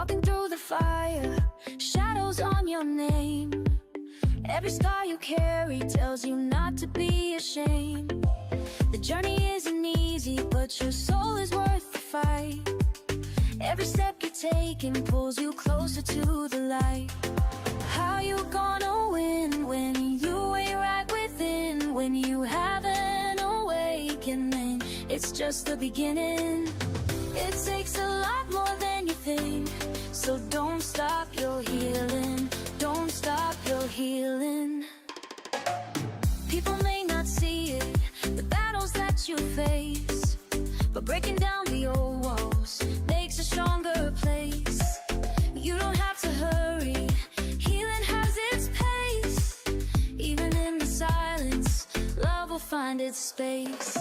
walking through the fire, shadows on your name. Every scar you carry tells you not to be ashamed. The journey isn't easy, but your soul is worth the fight. Every step you're taking pulls you closer to the light. How you gonna win when you ain't right within? When you have an awakening, it's just the beginning. It takes a lot more than you think, so don't stop your healing. Don't stop your healing. People may not see it, the battles that you face, but breaking down the old walls makes a stronger place. You don't have to hurry, healing has its pace. Even in the silence, love will find its space.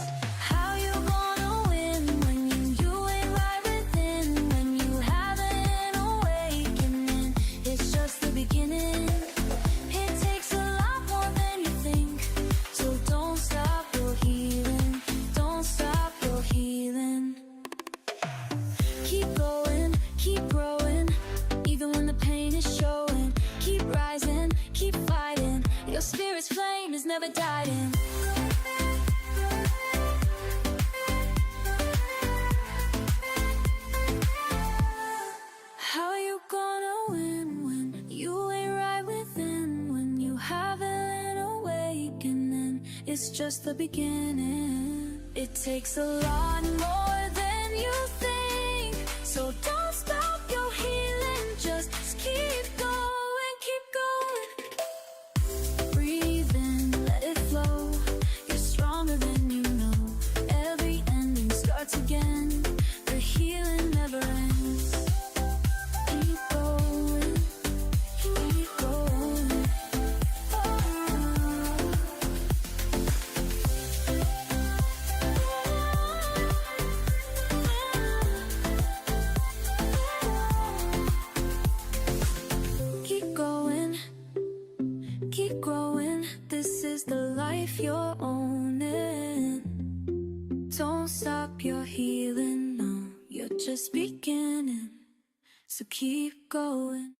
How you gonna win when you ain't right within? When you have an awakening, it's just the beginning. It takes a lot more than you think, so don't stop your healing. Don't stop your healing. Keep going, keep growing, even when the pain is showing. Keep rising, keep fighting, your spirit's flame is never dying. How you gonna win when you ain't right within? When you have an awakening, it's just the beginning. It takes a lot more than you think, so don't stop your healing. Just keep going, keep going. Breathe in, let it flow. You're stronger than you know. Every ending starts again. The healing never ends. Keep going, keep going. Keep going, keep growing. This is the life you're owning. Don't stop your healing, no, you're just beginning. So keep going.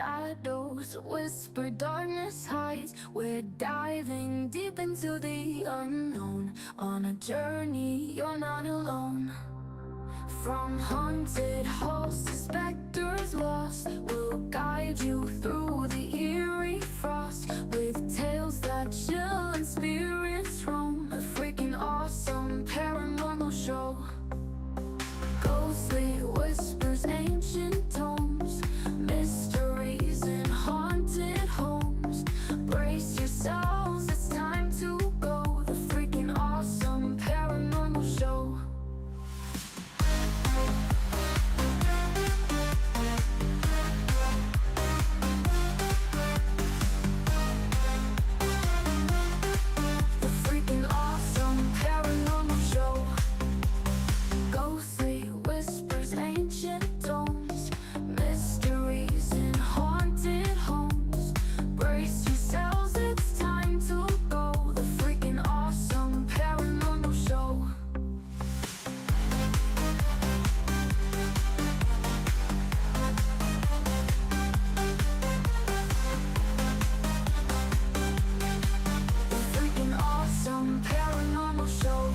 shadows whisper, darkness hides. We're diving deep into the unknown. On a journey, you're not alone. From haunted halls to specters lost, we'll guide you through the eerie frost. With tales that chill and spirits roam. A freaking awesome paranormal show. Ghostly whispers, ancient tomes, mysteries in haunted homes. Brace yourselves, it's time to go. The freaking awesome paranormal show. The freaking awesome paranormal show. Ghostly whispers, ancient tomes, mysteries in haunted homes. Brace yourselves, it's time to go. The freaking awesome paranormal show. The freaking awesome paranormal show.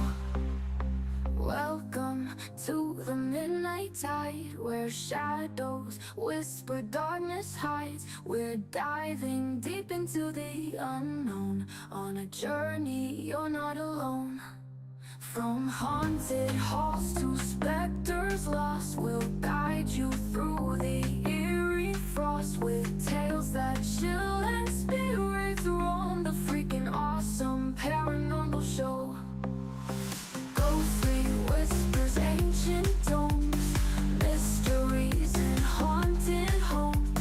Welcome to the midnight tide, where shadows whisper, darkness hides. We're diving deep into the unknown. On a journey, you're not alone. From haunted halls to specters lost, we'll guide you through the eerie frost. With tales that chill and spirits roam. The freaking awesome paranormal show. Ghostly whispers, ancient tomes, mysteries in haunted homes.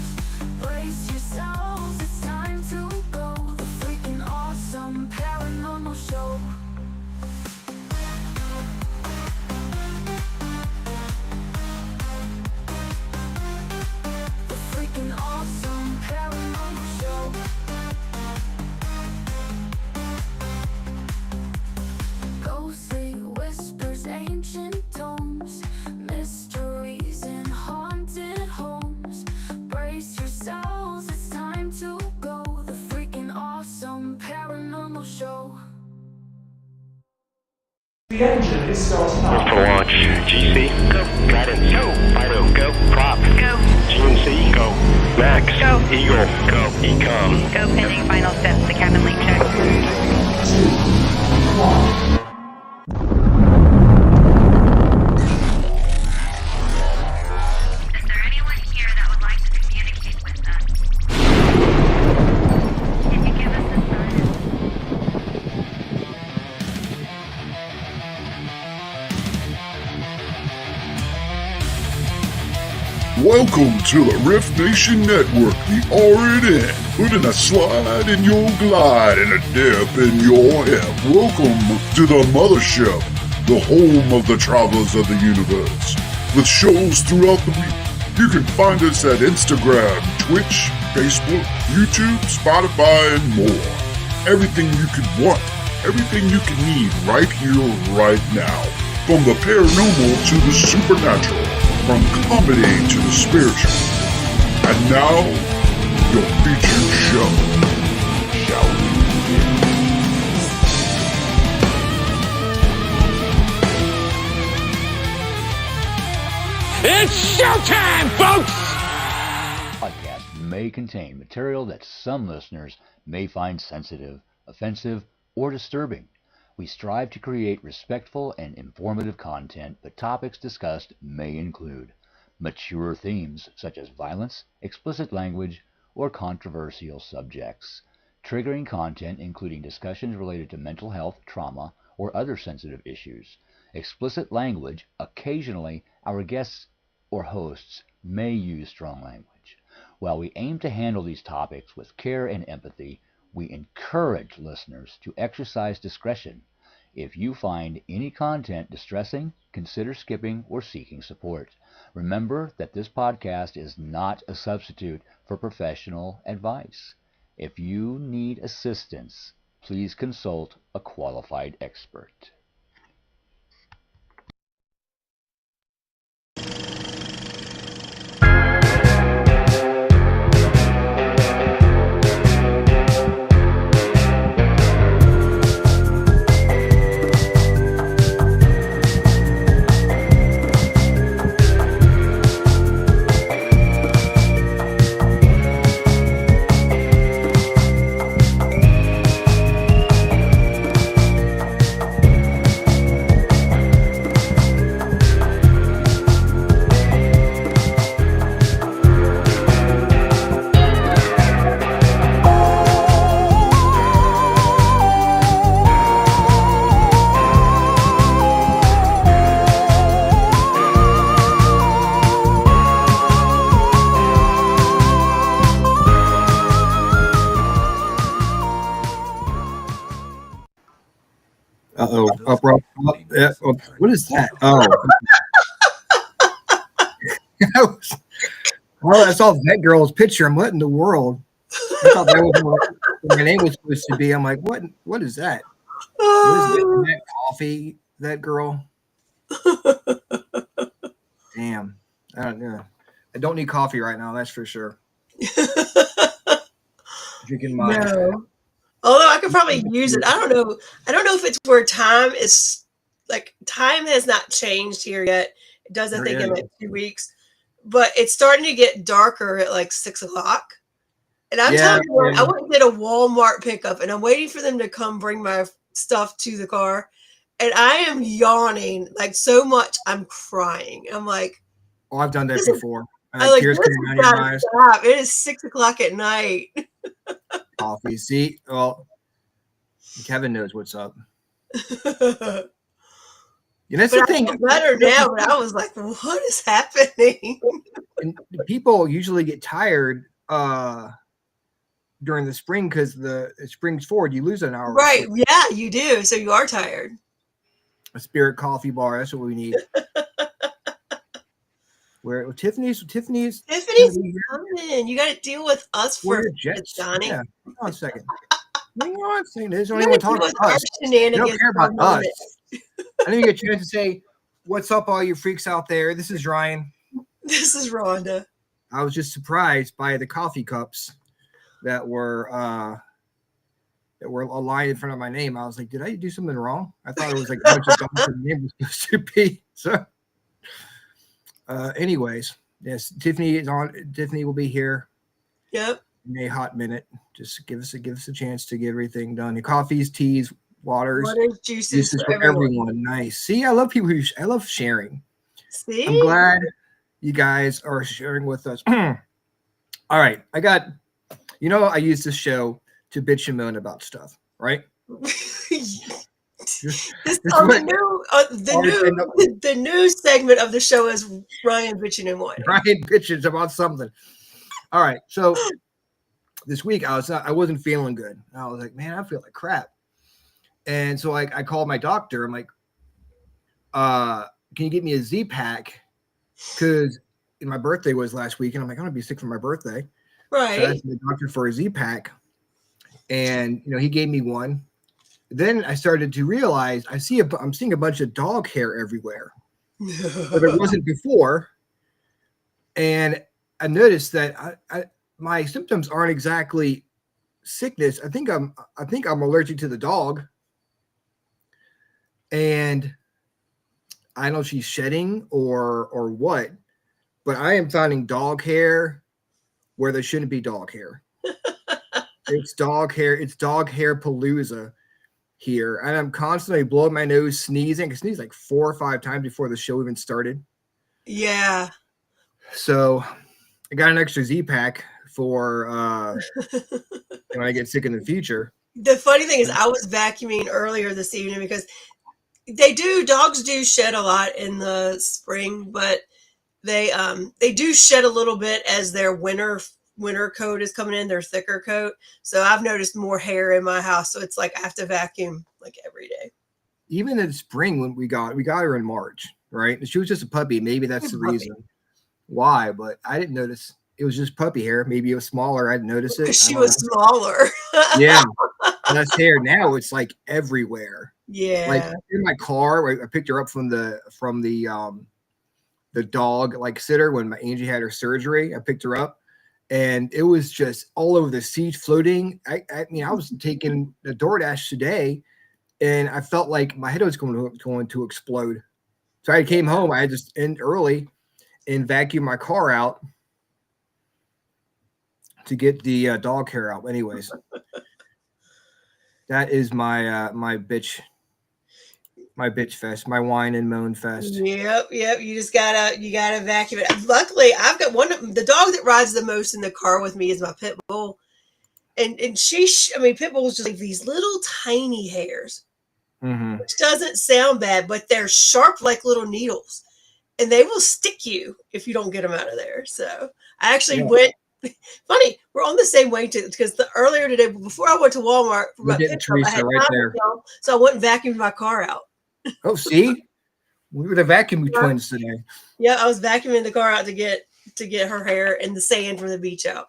Brace yourselves, it's time to go. The freaking awesome paranormal show. The freaking awesome paranormal show. Ghostly whispers, ancient tomes, mysteries in haunted homes. Brace yourselves, it's time to go. The freaking awesome paranormal show. The engine is starting up. For launch, GC, go. Guidance, go. Fido, go. Prop, go. GNC, go. Max, go. Eagle, go. Ecom, Go pending final steps to cabin link check. 3, 2, 1. Is there anyone here that would like to communicate with us? Can you give us a sign? Welcome to the Riff Nation Network, the RNN, putting a slide in your glide and a dip in your hip. Welcome to the mothership, the home of the travelers of the universe. With shows throughout the week, you can find us at Instagram, Twitch, Facebook, YouTube, Spotify, and more. Everything you could want, everything you can need right here, right now. From the paranormal to the supernatural. From comedy to the spiritual. And now, your featured show. Shall we begin? It's showtime, folks! Podcast may contain material that some listeners may find sensitive, offensive, or disturbing. We strive to create respectful and informative content, but topics discussed may include mature themes such as violence, explicit language, or controversial subjects, triggering content including discussions related to mental health, trauma, or other sensitive issues, explicit language. Occasionally, our guests or hosts may use strong language. While we aim to handle these topics with care and empathy, we encourage listeners to exercise discretion. If you find any content distressing, consider skipping or seeking support. Remember that this podcast is not a substitute for professional advice. If you need assistance, please consult a qualified expert. Uh-oh. What is that? Oh. I saw that girl's picture. I'm what in the world? I thought that was what my name was supposed to be. I'm like, what is that? What is that coffee? That girl? Damn. I don't know. I don't need coffee right now, that's for sure. Drinking my No. Although I could probably use it. I don't know if it's where time is like time has not changed here yet. It does, I think, in like 2 weeks. But it's starting to get darker at like 6 o'clock. And I'm telling you, I went and did a Walmart pickup and I'm waiting for them to come bring my stuff to the car. And I am yawning like so much I'm crying. I'm like, oh, I've done that before. Tears coming down your eyes. Stop. It is 6 o'clock at night. Coffee. See, well, Kevin knows what's up. And that's the thing. I feel better now, but I was like, what is happening? And people usually get tired during the spring because the spring's forward. You lose an hour. Right. Yeah, you do. So you are tired. A Spirit coffee bar. That's what we need. Where Tiffany's coming. You got to deal with us for Johnny. Yeah. Hang on a second. There's only one talking about us. They don't care about us. I didn't get a chance to say, what's up, all you freaks out there? This is Ryan. This is Rhonda. I was just surprised by the coffee cups that were aligned in front of my name. I was like, did I do something wrong? I thought it was like a bunch of dogs the name was supposed to be. So anyways, yes, Tiffany is on. Tiffany will be here. Yep. In a hot minute. Just give us a chance to get everything done. The coffees, teas, waters, juices for everyone. Nice. See, I love people I love sharing. See? I'm glad you guys are sharing with us. All right. I use this show to bitch and moan about stuff, right? The new segment of the show is Ryan bitching and whining. Ryan bitches about something. All right. So this week I wasn't feeling good. I was like, man, I feel like crap. And so I called my doctor. I'm like, can you get me a Z-Pack? Because my birthday was last week, and I'm like, I'm gonna be sick for my birthday. Right. So I asked the doctor for a Z-Pack, and he gave me one. Then I started to realize I'm seeing a bunch of dog hair everywhere, but it wasn't before. And I noticed that my symptoms aren't exactly sickness. I think I'm allergic to the dog. And I don't know if she's shedding or what, but I am finding dog hair where there shouldn't be dog hair. It's dog hair. It's dog hair palooza here. And I'm constantly blowing my nose, sneezing. I sneezed like 4 or 5 times before the show even started. Yeah. So I got an extra Z-Pack for when I get sick in the future. The funny thing is I was vacuuming earlier this evening because dogs do shed a lot in the spring, but they do shed a little bit as their winter coat is coming in, their thicker coat. So I've noticed more hair in my house. So it's like I have to vacuum like every day. Even in spring when we got her in March, right? She was just a puppy. Maybe that's the reason why, but I didn't notice. It was just puppy hair. Maybe it was smaller. I didn't notice it. She was smaller. Yeah. Less hair. Now it's like everywhere. Yeah. Like in my car, I picked her up from the dog like sitter when my Angie had her surgery. I picked her up and it was just all over the seat floating. I was taking the DoorDash today and I felt like my head was going to explode. So I came home. I had to end early and vacuum my car out to get the dog hair out. Anyways, that is my bitch fest, my whine and moan fest. Yep. You gotta vacuum it. Luckily, I've got the dog that rides the most in the car with me is my pit bull, and pit bulls just like these little tiny hairs, which doesn't sound bad, but they're sharp like little needles, and they will stick you if you don't get them out of there. So I actually went Funny, we're on the same wavelength because the earlier today, before I went to Walmart for my We're getting pickup, I Teresa had right time there. to go, so I went and vacuumed my car out. Oh, see, we were the vacuum twins today. Yeah, I was vacuuming the car out to get her hair and the sand from the beach out.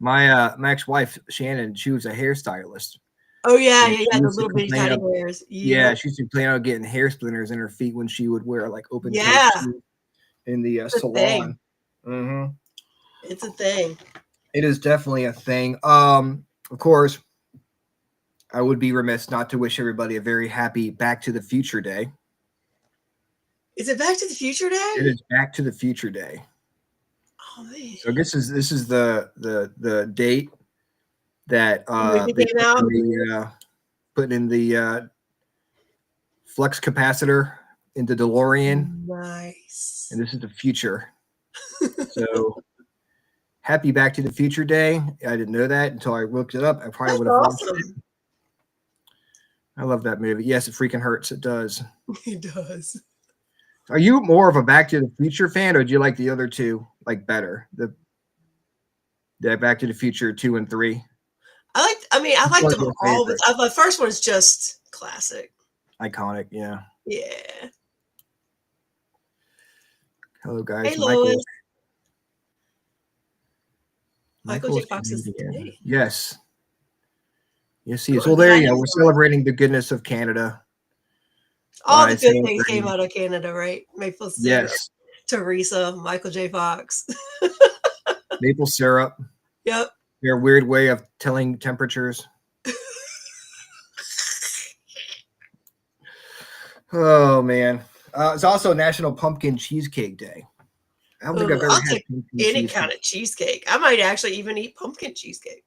My ex-wife Shannon, she was a hairstylist. Oh yeah, And yeah, she the used to little bitty complain tiny of- hairs. Yeah, she used to plan on getting hair splinters in her feet when she would wear like open toed Yeah. shoes in the It's a salon. thing. It's a thing. It is definitely a thing. Of course, I would be remiss not to wish everybody a very happy Back to the Future Day. Is it Back to the Future Day? It is Back to the Future Day. Oh man. So this is the date that movie they came out? put in the flux capacitor in the DeLorean, Nice. and this is the future. So happy Back to the Future Day. I didn't know that until I looked it up. I probably That's would have watched it. awesome. I love that movie. Yes, it freaking hurts. It does. It does. Are you more of a Back to the Future fan, or do you like the other two like better? The Back to the Future 2 and 3. I liked What's them your all, favorite? but the first one is just classic. Iconic, yeah. Yeah. Hello, guys. Hey, Lois. Michael J. Michael's Fox is Canadian. today. Yes. Yes, he is. Good. Well, there you Yeah, go. We're he's celebrating the goodness of Canada. All the by good saying things that- came out of Canada, right? Maple syrup, Yes. Teresa, Michael J. Fox. Maple syrup. Yep. Their weird way of telling temperatures. Oh, man. It's also National Pumpkin Cheesecake Day. I don't think I've ever I'll had take pumpkin any cheesecake. kind of cheesecake. I might actually even eat pumpkin cheesecake.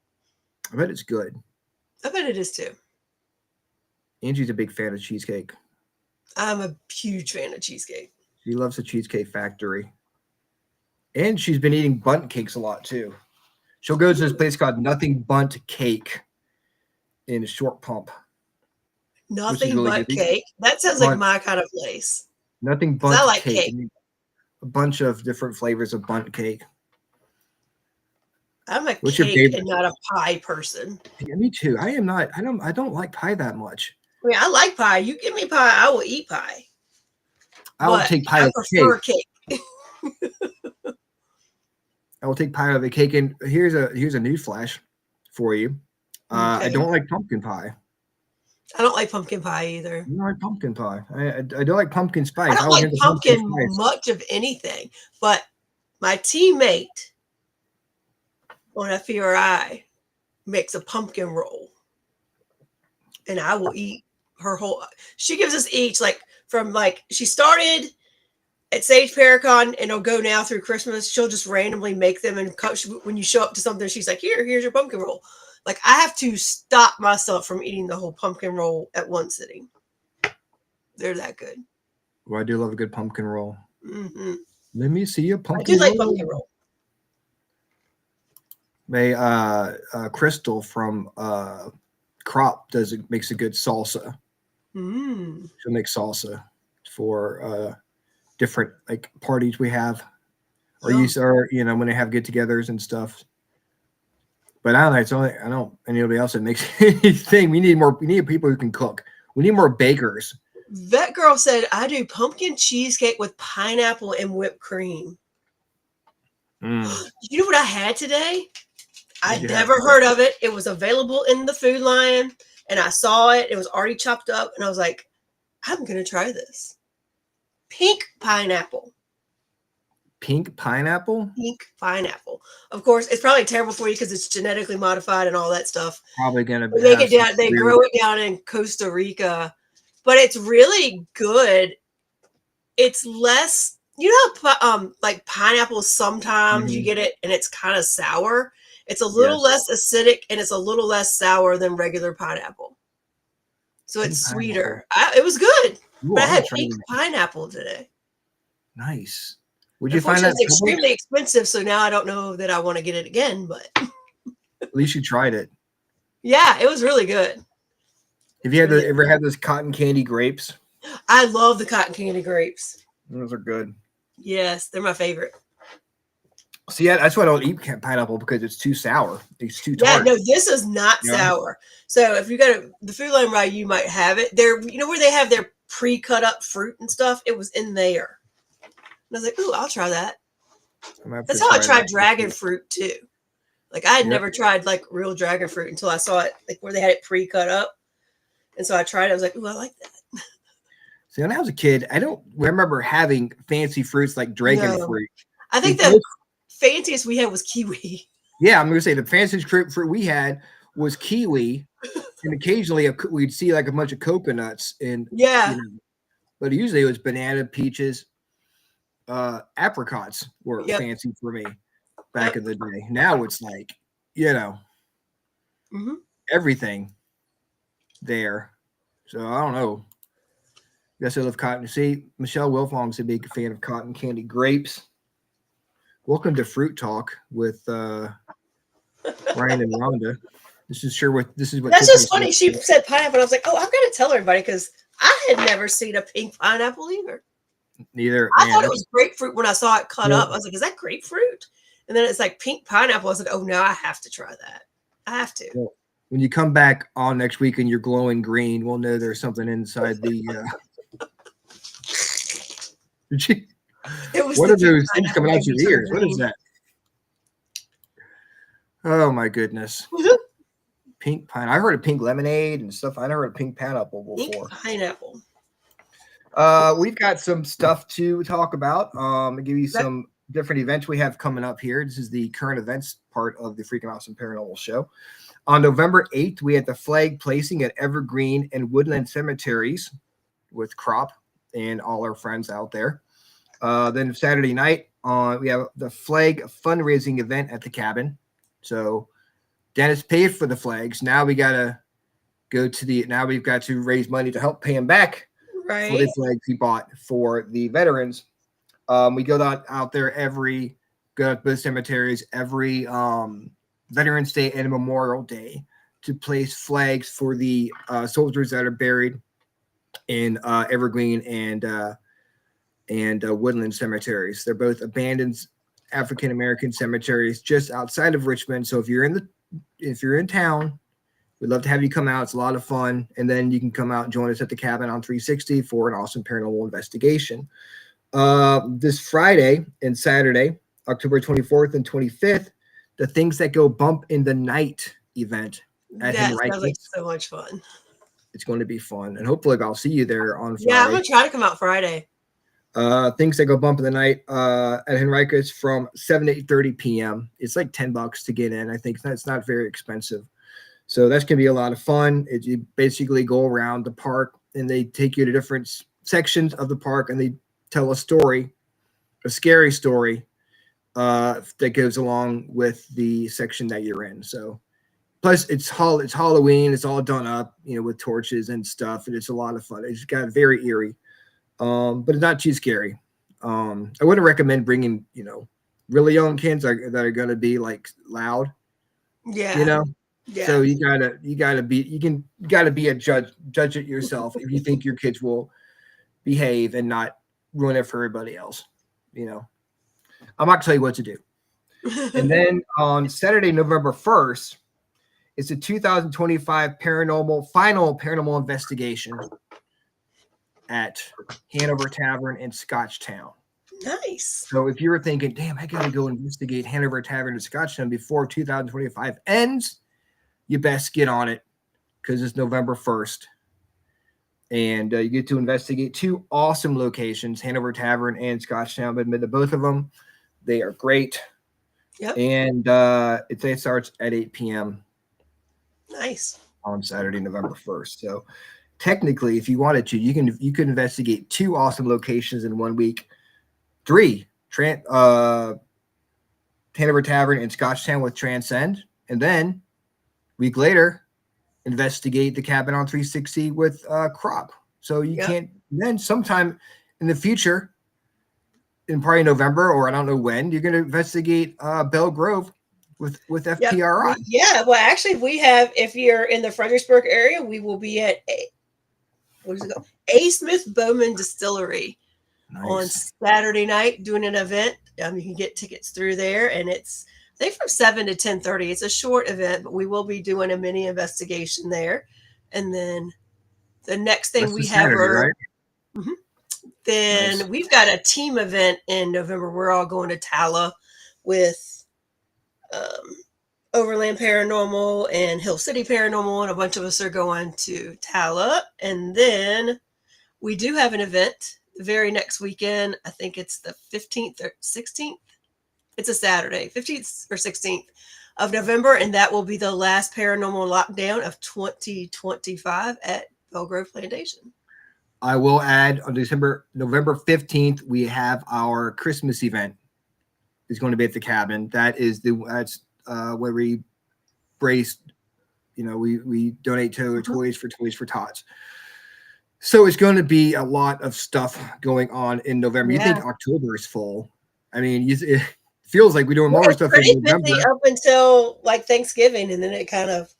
I bet it's good. I bet it is too. Angie's a big fan of cheesecake. I'm a huge fan of cheesecake. She loves the Cheesecake Factory. And she's been eating bundt cakes a lot too. She'll go to this place called Nothing Bundt Cake in Short Pump. Nothing really but good. cake. That sounds like Bundt. my kind of place. Nothing 'Cause Bundt I like cake. cake. I mean, a bunch of different flavors of bundt cake. I'm a What's your cake favorite? and not a pie person. Yeah, me too. I am not. I don't like pie that much. I mean, I like pie. You give me pie, I will eat pie. I will But take pie I over prefer cake. cake. I will take pie over cake. And here's a news flash for you. I Okay. don't like pumpkin pie. I don't like pumpkin pie either. I don't like pumpkin pie. I don't like pumpkin spice. I don't will like get the pumpkin spice. much of anything, but my teammate on FERI makes a pumpkin roll, and I will eat her whole. She gives us each she started at Sage Paracon, and it'll go now through Christmas. She'll just randomly make them, and when you show up to something, she's like, "Here's your pumpkin roll." Like, I have to stop myself from eating the whole pumpkin roll at one sitting. They're that good. Well, I do love a good pumpkin roll. Hmm. Let me see a I pumpkin do like roll. pumpkin roll. Crystal from Crop makes a good salsa. Mm. She'll make salsa for different like parties we have, or when they have get-togethers and stuff. But I don't know anybody else that makes anything. We need people who can cook. We need more bakers. That girl said, I do pumpkin cheesecake with pineapple and whipped cream. Mm. You know what I had today? I'd you never have? heard of it. It was available in the Food Lion, and I saw it. It was already chopped up, and I was like, I'm going to try this. Pink pineapple. Pink pineapple? Pink pineapple. Of course, it's probably terrible for you because it's genetically modified and all that stuff. Probably gonna They make have it down. some They weird- grow it down in Costa Rica, but it's really good. It's less, like pineapple. Sometimes you Mhm. get it and it's kind of sour. It's a little less acidic and it's a little less sour than regular pineapple. So it's Pink sweeter. It was good, Ooh, but I I'm had trying pink pineapple today. Nice. Would you find that? Unfortunately, it's extremely expensive, so now I don't know that I want to get it again. But At least you tried it. yeah, it was really good. Have you ever had those cotton candy grapes? I love the cotton candy grapes. Those are good. Yes, they're my favorite. See, yeah, that's why I don't eat pineapple because it's too sour. It's too Yeah, tart. no, this is not Yeah. sour. So if you go to the Food Line Ride, you might have it there. You know where they have their pre-cut up fruit and stuff? It was in there. And I was like, ooh, I'll try that. That's how I tried dragon fruit too. Like I had never tried like real dragon fruit until I saw it, like where they had it pre-cut up. And so I tried it. I was like, ooh, I like that. See, when I was a kid, I don't remember having fancy fruits like dragon fruit. I think the fanciest we had was kiwi. Yeah, I'm going to say the fanciest fruit we had was kiwi, and occasionally we'd see like a bunch of coconuts. And but usually it was banana, peaches, apricots were fancy for me back in the day. Now it's like, everything there. So I don't know. Guess I love cotton. See, Michelle Wilfong's a big fan of cotton candy grapes. Welcome to Fruit Talk with Ryan and Rhonda. This is what. That's just funny. She said pineapple. I was like, oh, I've got to tell everybody because I had never seen a pink pineapple either. Neither. I thought it was grapefruit when I saw it cut up. I was like, is that grapefruit? And then it's like pink pineapple. I was like, oh no, I have to try that. I have to. Well, when you come back on next week and you're glowing green, we'll know there's something inside the. What are those things coming out your ears? What is that? Oh my goodness. Pink pine. I heard of pink lemonade and stuff. I never heard of pink pineapple before. Pink pineapple. We've got some stuff to talk about. I'll give you some different events we have coming up here. This is the current events part of the Freakin Awesome Paranormal show. On November 8th, we had the flag placing at Evergreen and Woodland Cemeteries with Crop and all our friends out there. Then Saturday night, we have the flag fundraising event at the cabin. So Dennis paid for the flags. Now we got to now we've got to raise money to help pay him back for the flags he bought for the veterans. We go out there go to both cemeteries every Veterans Day and Memorial Day to place flags for the soldiers that are buried in Evergreen and Woodland cemeteries. They're both abandoned African American cemeteries just outside of Richmond. So if you're in town, we'd love to have you come out. It's a lot of fun, and then you can come out and join us at the cabin on 360 for an awesome paranormal investigation. This Friday and Saturday, October 24th and 25th, the Things That Go Bump in the Night event at Henriquez. That looks so much fun. It's going to be fun, and hopefully I'll see you there on Friday. Yeah, I'm going to try to come out Friday. Things That Go Bump in the Night at Henriquez from 7 to 8:30 p.m. It's like $10 to get in. I think that's not very expensive. So that's going to be a lot of fun. You basically go around the park, and they take you to different sections of the park, and they tell a scary story that goes along with the section that you're in. So plus it's Halloween. It's all done up, with torches and stuff, and it's a lot of fun. It's got very eerie. But it's not too scary. I wouldn't recommend bringing, really young kids that are going to be like loud. Yeah. Yeah. So you gotta be a judge it yourself if you think your kids will behave and not ruin it for everybody else. I'm not tell you what to do. And then on Saturday, November 1st, it's a 2025 final paranormal investigation at Hanover Tavern in Scotchtown. Nice. So if you were thinking, damn, I got to go investigate Hanover Tavern in Scotchtown before 2025 ends, you best get on it because it's November 1st. And you get to investigate two awesome locations, Hanover Tavern and Scotchtown. I've been to both of them. They are great. Yep. And it starts at 8 p.m. Nice. On Saturday, November 1st. So technically, if you wanted to, you could investigate two awesome locations in 1 week. 3, Hanover Tavern and Scotchtown with Transcend, and then week later, investigate the cabin on 360 with Crop. So you can't. Then sometime in the future, in probably November or I don't know when, you're going to investigate Belle Grove with FPRI. Yeah. Well, actually, we have. If you're in the Fredericksburg area, we will be at A. Smith Bowman Distillery. Nice. On Saturday night doing an event. You can get tickets through there, and it's I think from 7 to 10:30. It's a short event, but we will be doing a mini investigation there. And then the next thing That's we the have Saturday, are right? Mhm. Then Nice. we've got a team event in November. We're all going to Tala with Overland Paranormal and Hill City Paranormal, and a bunch of us are going to Tala. And then we do have an event the very next weekend. I think it's the 15th or 16th. It's a Saturday, 15th or 16th of November, and that will be the last paranormal lockdown of 2025 at Belgrove Plantation. I will add on November 15th, we have our Christmas event. It's going to be at the cabin. That's where we brace, we donate to Toys for Tots. So it's going to be a lot of stuff going on in November. Yeah. You think October is full? I mean, it feels like we're doing more stuff pretty in November. busy up until like Thanksgiving, and then it kind of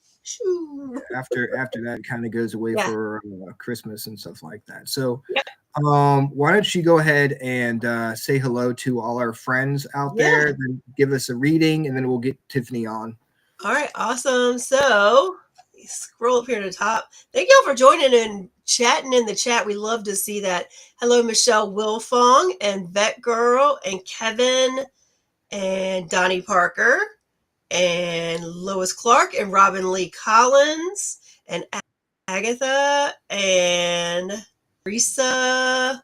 after that it kind of goes away for Christmas and stuff like that. So yeah. Why don't you go ahead and say hello to all our friends out there, then give us a reading, and then we'll get Tiffany on. All right, awesome. So scroll up here to the top. Thank you all for joining and chatting in the chat. We love to see that. Hello, Michelle Wilfong and Vet Girl and Kevin and Donnie Parker and Lois Clark and Robin Lee Collins and Agatha and Risa,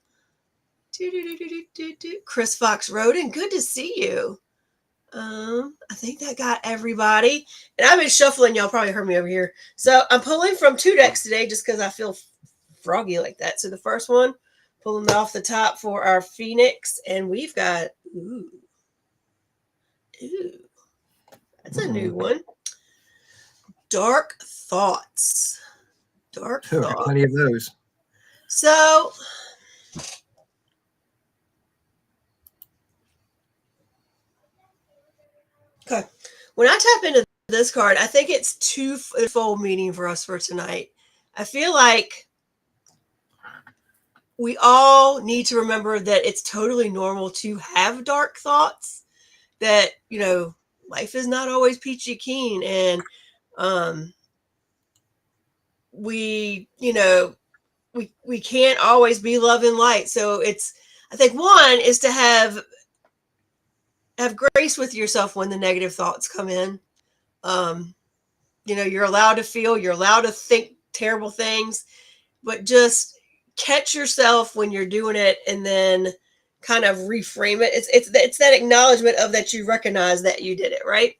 Chris Fox Roden. Good to see you. I think that got everybody. And I've been shuffling. Y'all probably heard me over here. So I'm pulling from 2 decks today just because I feel froggy like that. So the first one, pulling off the top for our Phoenix. And we've got, ooh, that's a new one. Dark Thoughts. Dark Thoughts. Plenty of those. So okay, when I tap into this card, I think it's twofold meaning for us for tonight. I feel like we all need to remember that it's totally normal to have dark thoughts, that, life is not always peachy keen, and we can't always be love and light. So I think one is to have grace with yourself when the negative thoughts come in. You're allowed to feel, you're allowed to think terrible things, but just catch yourself when you're doing it and then kind of reframe it. It's that acknowledgement of that you recognize that you did it, right?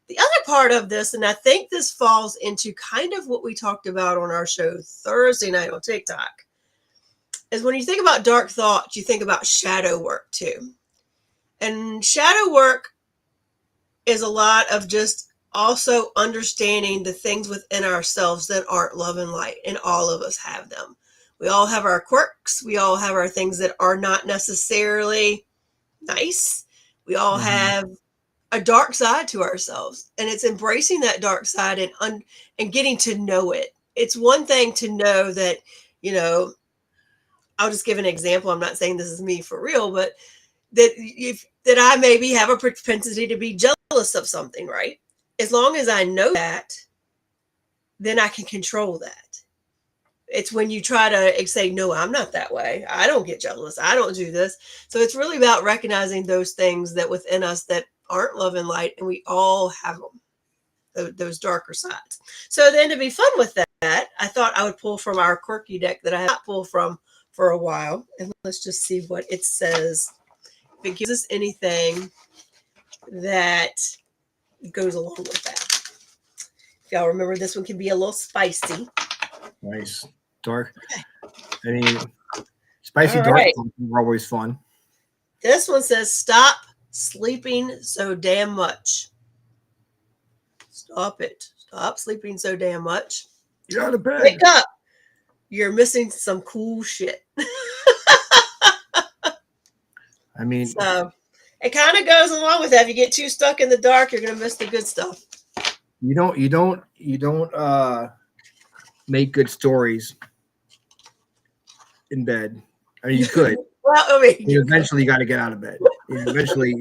The other part of this, and I think this falls into kind of what we talked about on our show Thursday night on TikTok, is when you think about dark thoughts, you think about shadow work too. And shadow work is a lot of just also understanding the things within ourselves that aren't love and light, and all of us have them. We all have our quirks. We all have our things that are not necessarily nice. We all have a dark side to ourselves, and it's embracing that dark side and getting to know it. It's one thing to know that, I'll just give an example. I'm not saying this is me for real, but that I maybe have a propensity to be jealous of something, right? As long as I know that, then I can control that. It's when you try to say, no, I'm not that way. I don't get jealous. I don't do this. So it's really about recognizing those things that within us that aren't love and light, and we all have them, those darker sides. So then to be fun with that, I thought I would pull from our quirky deck that I have not pulled from for a while. And let's just see what it says. If it gives us anything that goes along with that. If y'all remember, this one can be a little spicy. Nice. Dark. I mean, spicy dark are always fun. This one says, stop sleeping so damn much. Stop it. Stop sleeping so damn much. Get out of bed. Wake up. You're missing some cool shit. I mean, so it kind of goes along with that. If you get too stuck in the dark, you're going to miss the good stuff. You don't make good stories in bed. I mean, you could. Well, I mean, eventually you got to get out of bed. Eventually,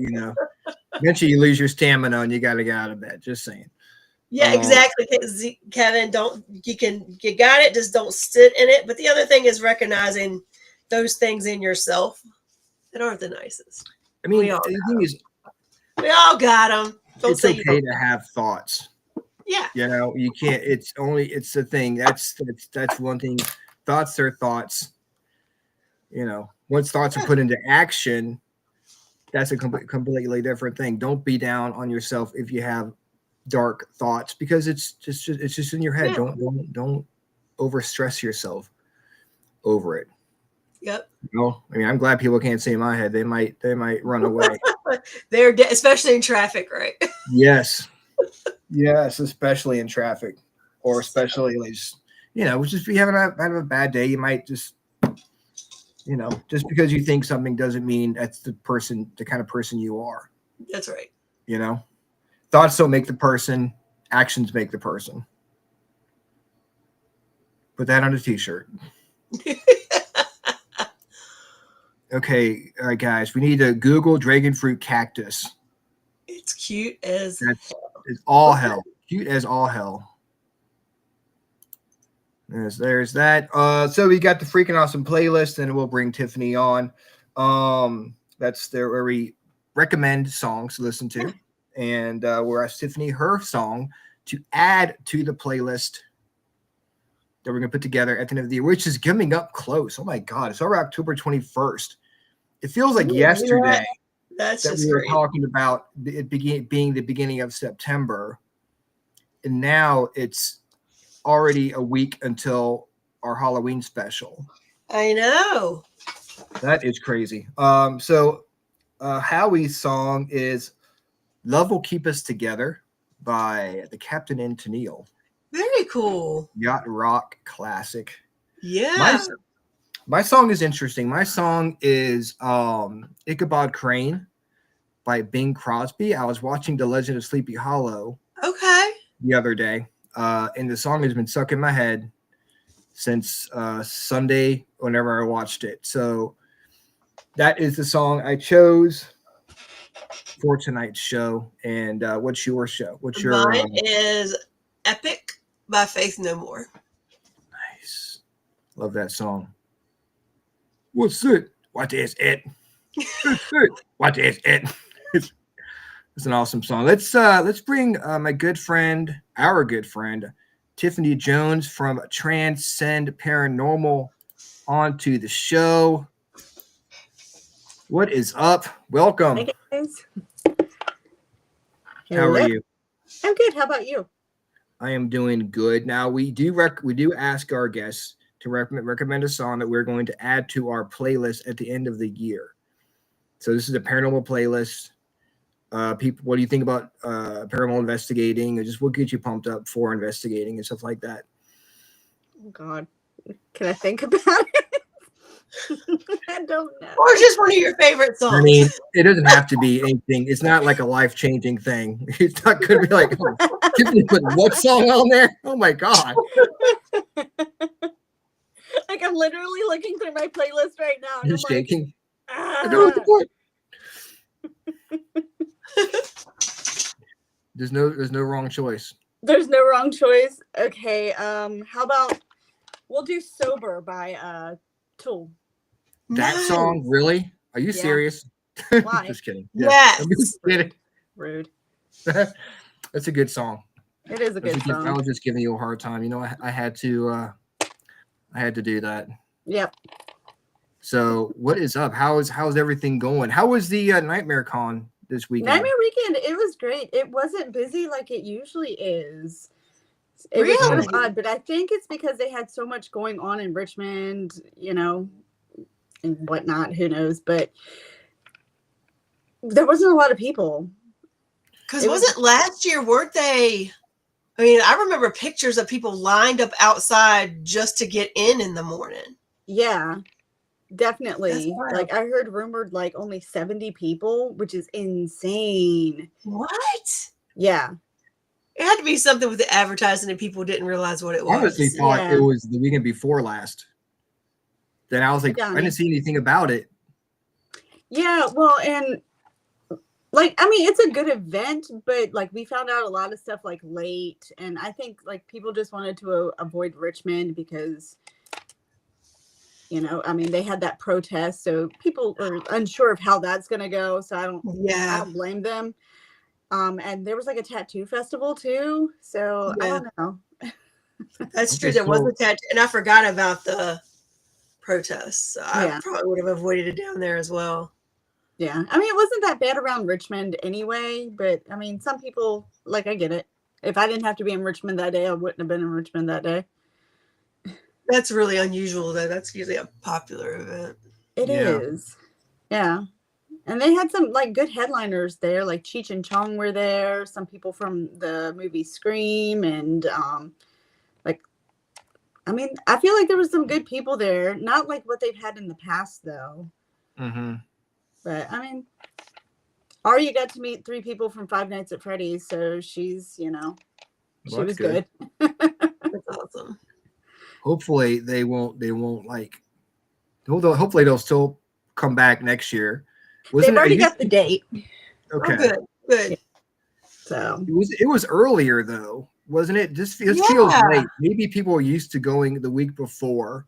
eventually you lose your stamina and you got to get out of bed. Just saying. Yeah, exactly. Kevin, you got it. Just don't sit in it. But the other thing is recognizing those things in yourself that aren't the nicest. I mean, the thing is, we all got them. It's okay to have thoughts. Yeah. You can't. It's the thing. That's one thing. Thoughts are thoughts. Once thoughts are put into action, that's a completely different thing. Don't be down on yourself if you have dark thoughts, because it's just in your head. Yeah. Don't overstress yourself over it. Yep. I mean, I'm glad people can't see my head. They might run away. They're especially in traffic, right? Yes, especially in traffic, or especially just if you having a bad day, you might just just because you think something doesn't mean that's the kind of person you are. That's right. Thoughts don't make the person, actions make the person. Put that on a t-shirt. Okay, all right, guys, we need to Google dragon fruit cactus. It's cute as it's all hell. Cute as all hell. There's that. So we got the Freakin Awesome playlist, and we'll bring Tiffany on. That's there where we recommend songs to listen to, and we'll ask Tiffany her song to add to the playlist that we're gonna put together at the end of the year, which is coming up close. Oh my God, it's already October 21st. It feels like yesterday that we were talking about it being the beginning of September, and now it's already a week until our Halloween special. I know. That is crazy. So Howie's song is "Love Will Keep Us Together" by the Captain and Tennille. Very cool. Yacht rock classic. Yeah. My song is interesting. My song is Ichabod Crane by Bing Crosby. I was watching The Legend of Sleepy Hollow the other day, and the song has been stuck in my head since Sunday whenever I watched it. So that is the song I chose for tonight's show. And what's your show? Mine is Epic by Faith No More. Nice. Love that song. What's it? What is it? What is it? It's an awesome song. Let's bring our good friend, Tiffany Jones from Transcend Paranormal onto the show. What is up? Welcome. Hi guys. How are you? I'm good. How about you? I am doing good. Now we do ask our guests to recommend a song that we're going to add to our playlist at the end of the year. So this is a paranormal playlist. People, what do you think about paranormal investigating, or just what gets you pumped up for investigating and stuff like that? Oh God, can I think about it? I don't know. Or just one of your favorite songs. I mean, it doesn't have to be anything. It's not like a life-changing thing. It's not going to be like, oh, Tiffany put what song on there? Oh my God. Like I'm literally looking through my playlist right now. And You're I'm shaking. Like, I don't know what to put. There's no wrong choice. There's no wrong choice. Okay. How about we'll do Sober by Tool. That song, really? Are you serious? Why? Just kidding. Yes. I'm just kidding. Rude. That's a good song. It is a good song. I was just giving you a hard time. I had to do that. Yep. So what is up? How's everything going? How was the Nightmare Con this weekend? Nightmare Weekend, it was great. It wasn't busy like it usually is. It Really? was kind of odd, but I think it's because they had so much going on in Richmond, and whatnot. Who knows? But there wasn't a lot of people. Because wasn't last year, weren't they? I mean, I remember pictures of people lined up outside just to get in the morning. Yeah, definitely. wild. Like I heard rumored like only 70 people, which is insane. What? Yeah. It had to be something with the advertising and people didn't realize what it was. I honestly thought it was the weekend before last. Then I was like, I didn't see anything about it. Yeah, well, and like, I mean, it's a good event, but like we found out a lot of stuff like late, and I think like people just wanted to avoid Richmond because, you know, I mean, they had that protest, so people are unsure of how that's going to go. So I don't blame them. And there was like a tattoo festival too, so I don't know. That's true. There was a tattoo, and I forgot about the protests. So I probably would have avoided it down there as well. Yeah, I mean, it wasn't that bad around Richmond anyway, but I mean, some people, like, I get it. If I didn't have to be in Richmond that day, I wouldn't have been in Richmond that day. That's really unusual, though. That's usually a popular event. It is. Yeah. And they had some, like, good headliners there, like Cheech and Chong were there, some people from the movie Scream, and, like, I mean, I feel like there was some good people there. Not like what they've had in the past, though. Mm-hmm. But I mean, Aria got to meet 3 people from Five Nights at Freddy's, so she's, you know, she was good. That's awesome. Hopefully they won't like. Hopefully they'll still come back next year. They've already got the date. Okay. Oh, good. So it was earlier though, wasn't it? Just feels late. Maybe people are used to going the week before.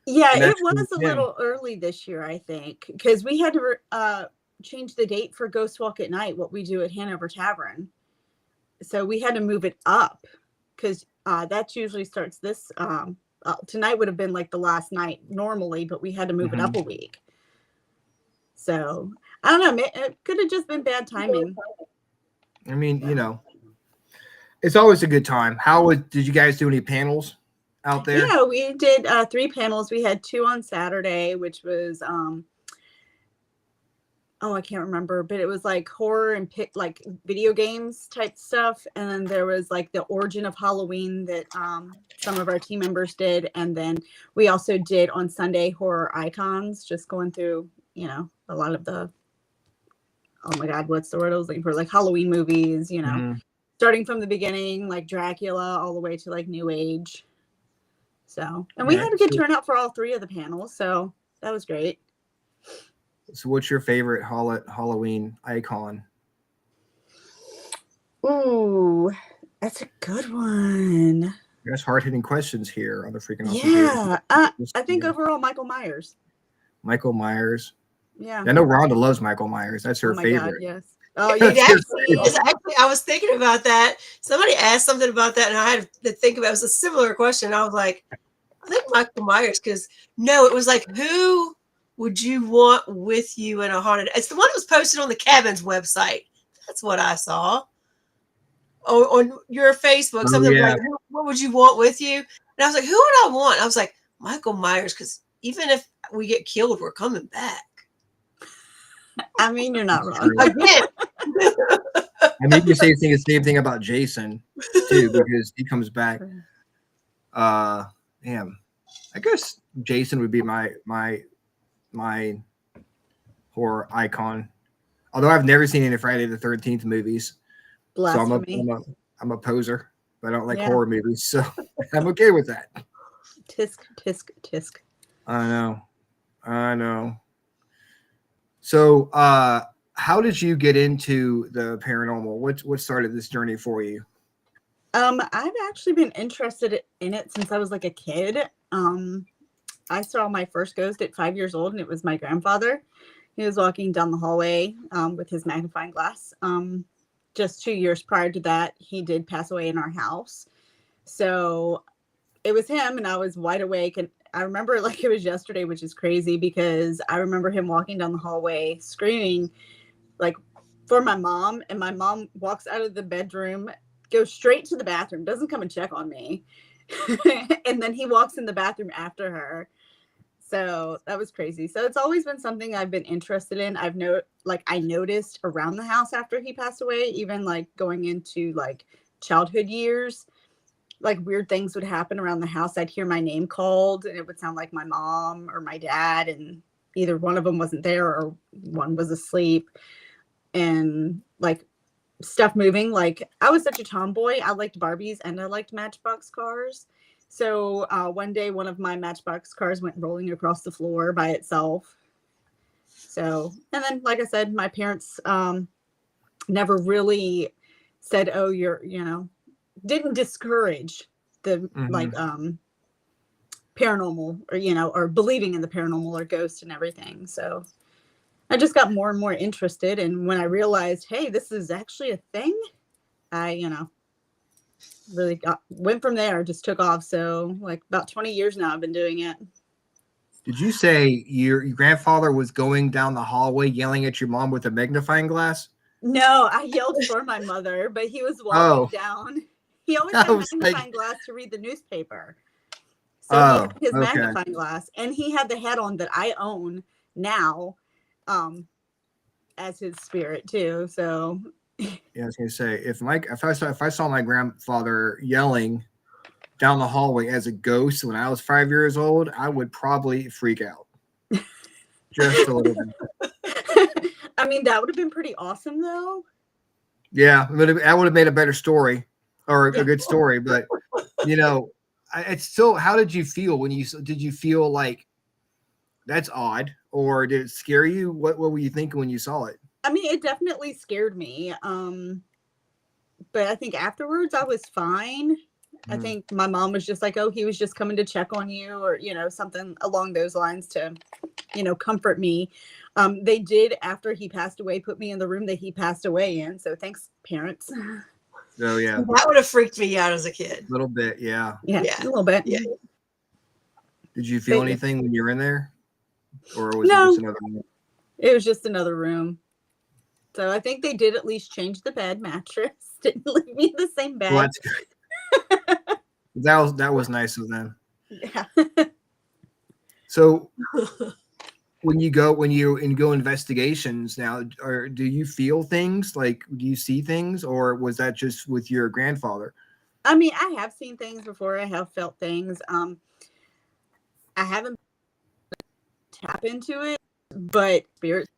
Yeah, it was a little early this year, I think, because we had to change the date for Ghost Walk at Night, what we do at Hanover Tavern. So we had to move it up because that usually starts this. Tonight would have been like the last night normally, but we had to move it up a week. So I don't know. It could have just been bad timing. I mean, you know, it's always a good time. Did you guys do any panels out there? Yeah, we did 3 panels. We had 2 on Saturday, which was I can't remember, but it was like horror and like video games type stuff. And then there was like the origin of Halloween that some of our team members did. And then we also did on Sunday horror icons, just going through, you know, a lot of the, oh my God, what's the word I was looking for? Like Halloween movies, you know, starting from the beginning, like Dracula, all the way to like New Age. So, and we had a good turnout for all 3 of the panels. So that was great. So what's your favorite Halloween icon? Ooh, that's a good one. There's hard-hitting questions here on the Freakin' Awesome Chat. I think overall Michael Myers. Michael Myers. Yeah. I know Rhonda loves Michael Myers. That's her favorite. God, yes. Oh, yeah. Actually, I was thinking about that. Somebody asked something about that, and I had to think about it. It was a similar question. I was like, I think Michael Myers, because no, it was like, who would you want with you in a haunted? It's the one that was posted on the cabin's website. That's what I saw. On your Facebook, something like, what would you want with you? And I was like, who would I want? I was like, Michael Myers, because even if we get killed, we're coming back. I mean, you're not wrong. Again. I mean, you say the same thing about Jason too, because he comes back. Damn, I guess Jason would be my horror icon. Although I've never seen any Friday the 13th movies, Blasphemy. so I'm a poser. But I don't like horror movies, so I'm okay with that. Tisk, tisk, tisk. I know. So, how did you get into the paranormal? What started this journey for you? I've actually been interested in it since I was like a kid. I saw my first ghost at 5 years old, and it was my grandfather. He was walking down the hallway with his magnifying glass. Just 2 years prior to that, he did pass away in our house. So it was him, and I was wide awake. And I remember it like it was yesterday, which is crazy because I remember him walking down the hallway screaming like for my mom. And my mom walks out of the bedroom, goes straight to the bathroom, doesn't come and check on me. And then he walks in the bathroom after her. So that was crazy. So it's always been something I've been interested in. I noticed around the house after he passed away, even like going into like childhood years, like weird things would happen around the house. I'd hear my name called and it would sound like my mom or my dad, and either one of them wasn't there or one was asleep. And like stuff moving. Like I was such a tomboy. I liked Barbies and I liked Matchbox cars. So one day, one of my Matchbox cars went rolling across the floor by itself. So, and then, like I said, my parents never really said, oh, didn't discourage the paranormal or, or believing in the paranormal or ghosts and everything. So I just got more and more interested. And when I realized, hey, this is actually a thing, I, really went from there, just took off. So like about 20 years now I've been doing it. Did you say your grandfather was going down the hallway yelling at your mom with a magnifying glass? No, I yelled for my mother, but he was walking down. He always had a magnifying glass to read the newspaper. So he had his magnifying glass, and he had the hat on that I own now as his spirit too. So yeah, I was gonna say if I saw my grandfather yelling down the hallway as a ghost when I was 5 years old, I would probably freak out. Just a little bit. I mean, that would have been pretty awesome though. Yeah, that would have made a better story or a good story. But it's still, how did you feel when did you feel like that's odd, or did it scare you? What were you thinking when you saw it? I mean, it definitely scared me. But I think afterwards I was fine. I think my mom was just like, oh, he was just coming to check on you, or, something along those lines to, comfort me. They did, after he passed away, put me in the room that he passed away in. So thanks, parents. Oh, yeah. That would have freaked me out as a kid. A little bit, yeah. Yeah, a little bit. Yeah. Did you feel anything when you were in there? Or was No, it just another room? It was just another room. So I think they did at least change the bed mattress. Didn't leave me in the same bed. Well, that's good. That was nice of them. Yeah. So when you go investigations now, do you feel things? Like, do you see things, or was that just with your grandfather? I mean, I have seen things before. I have felt things. I haven't tap into it, but spirits.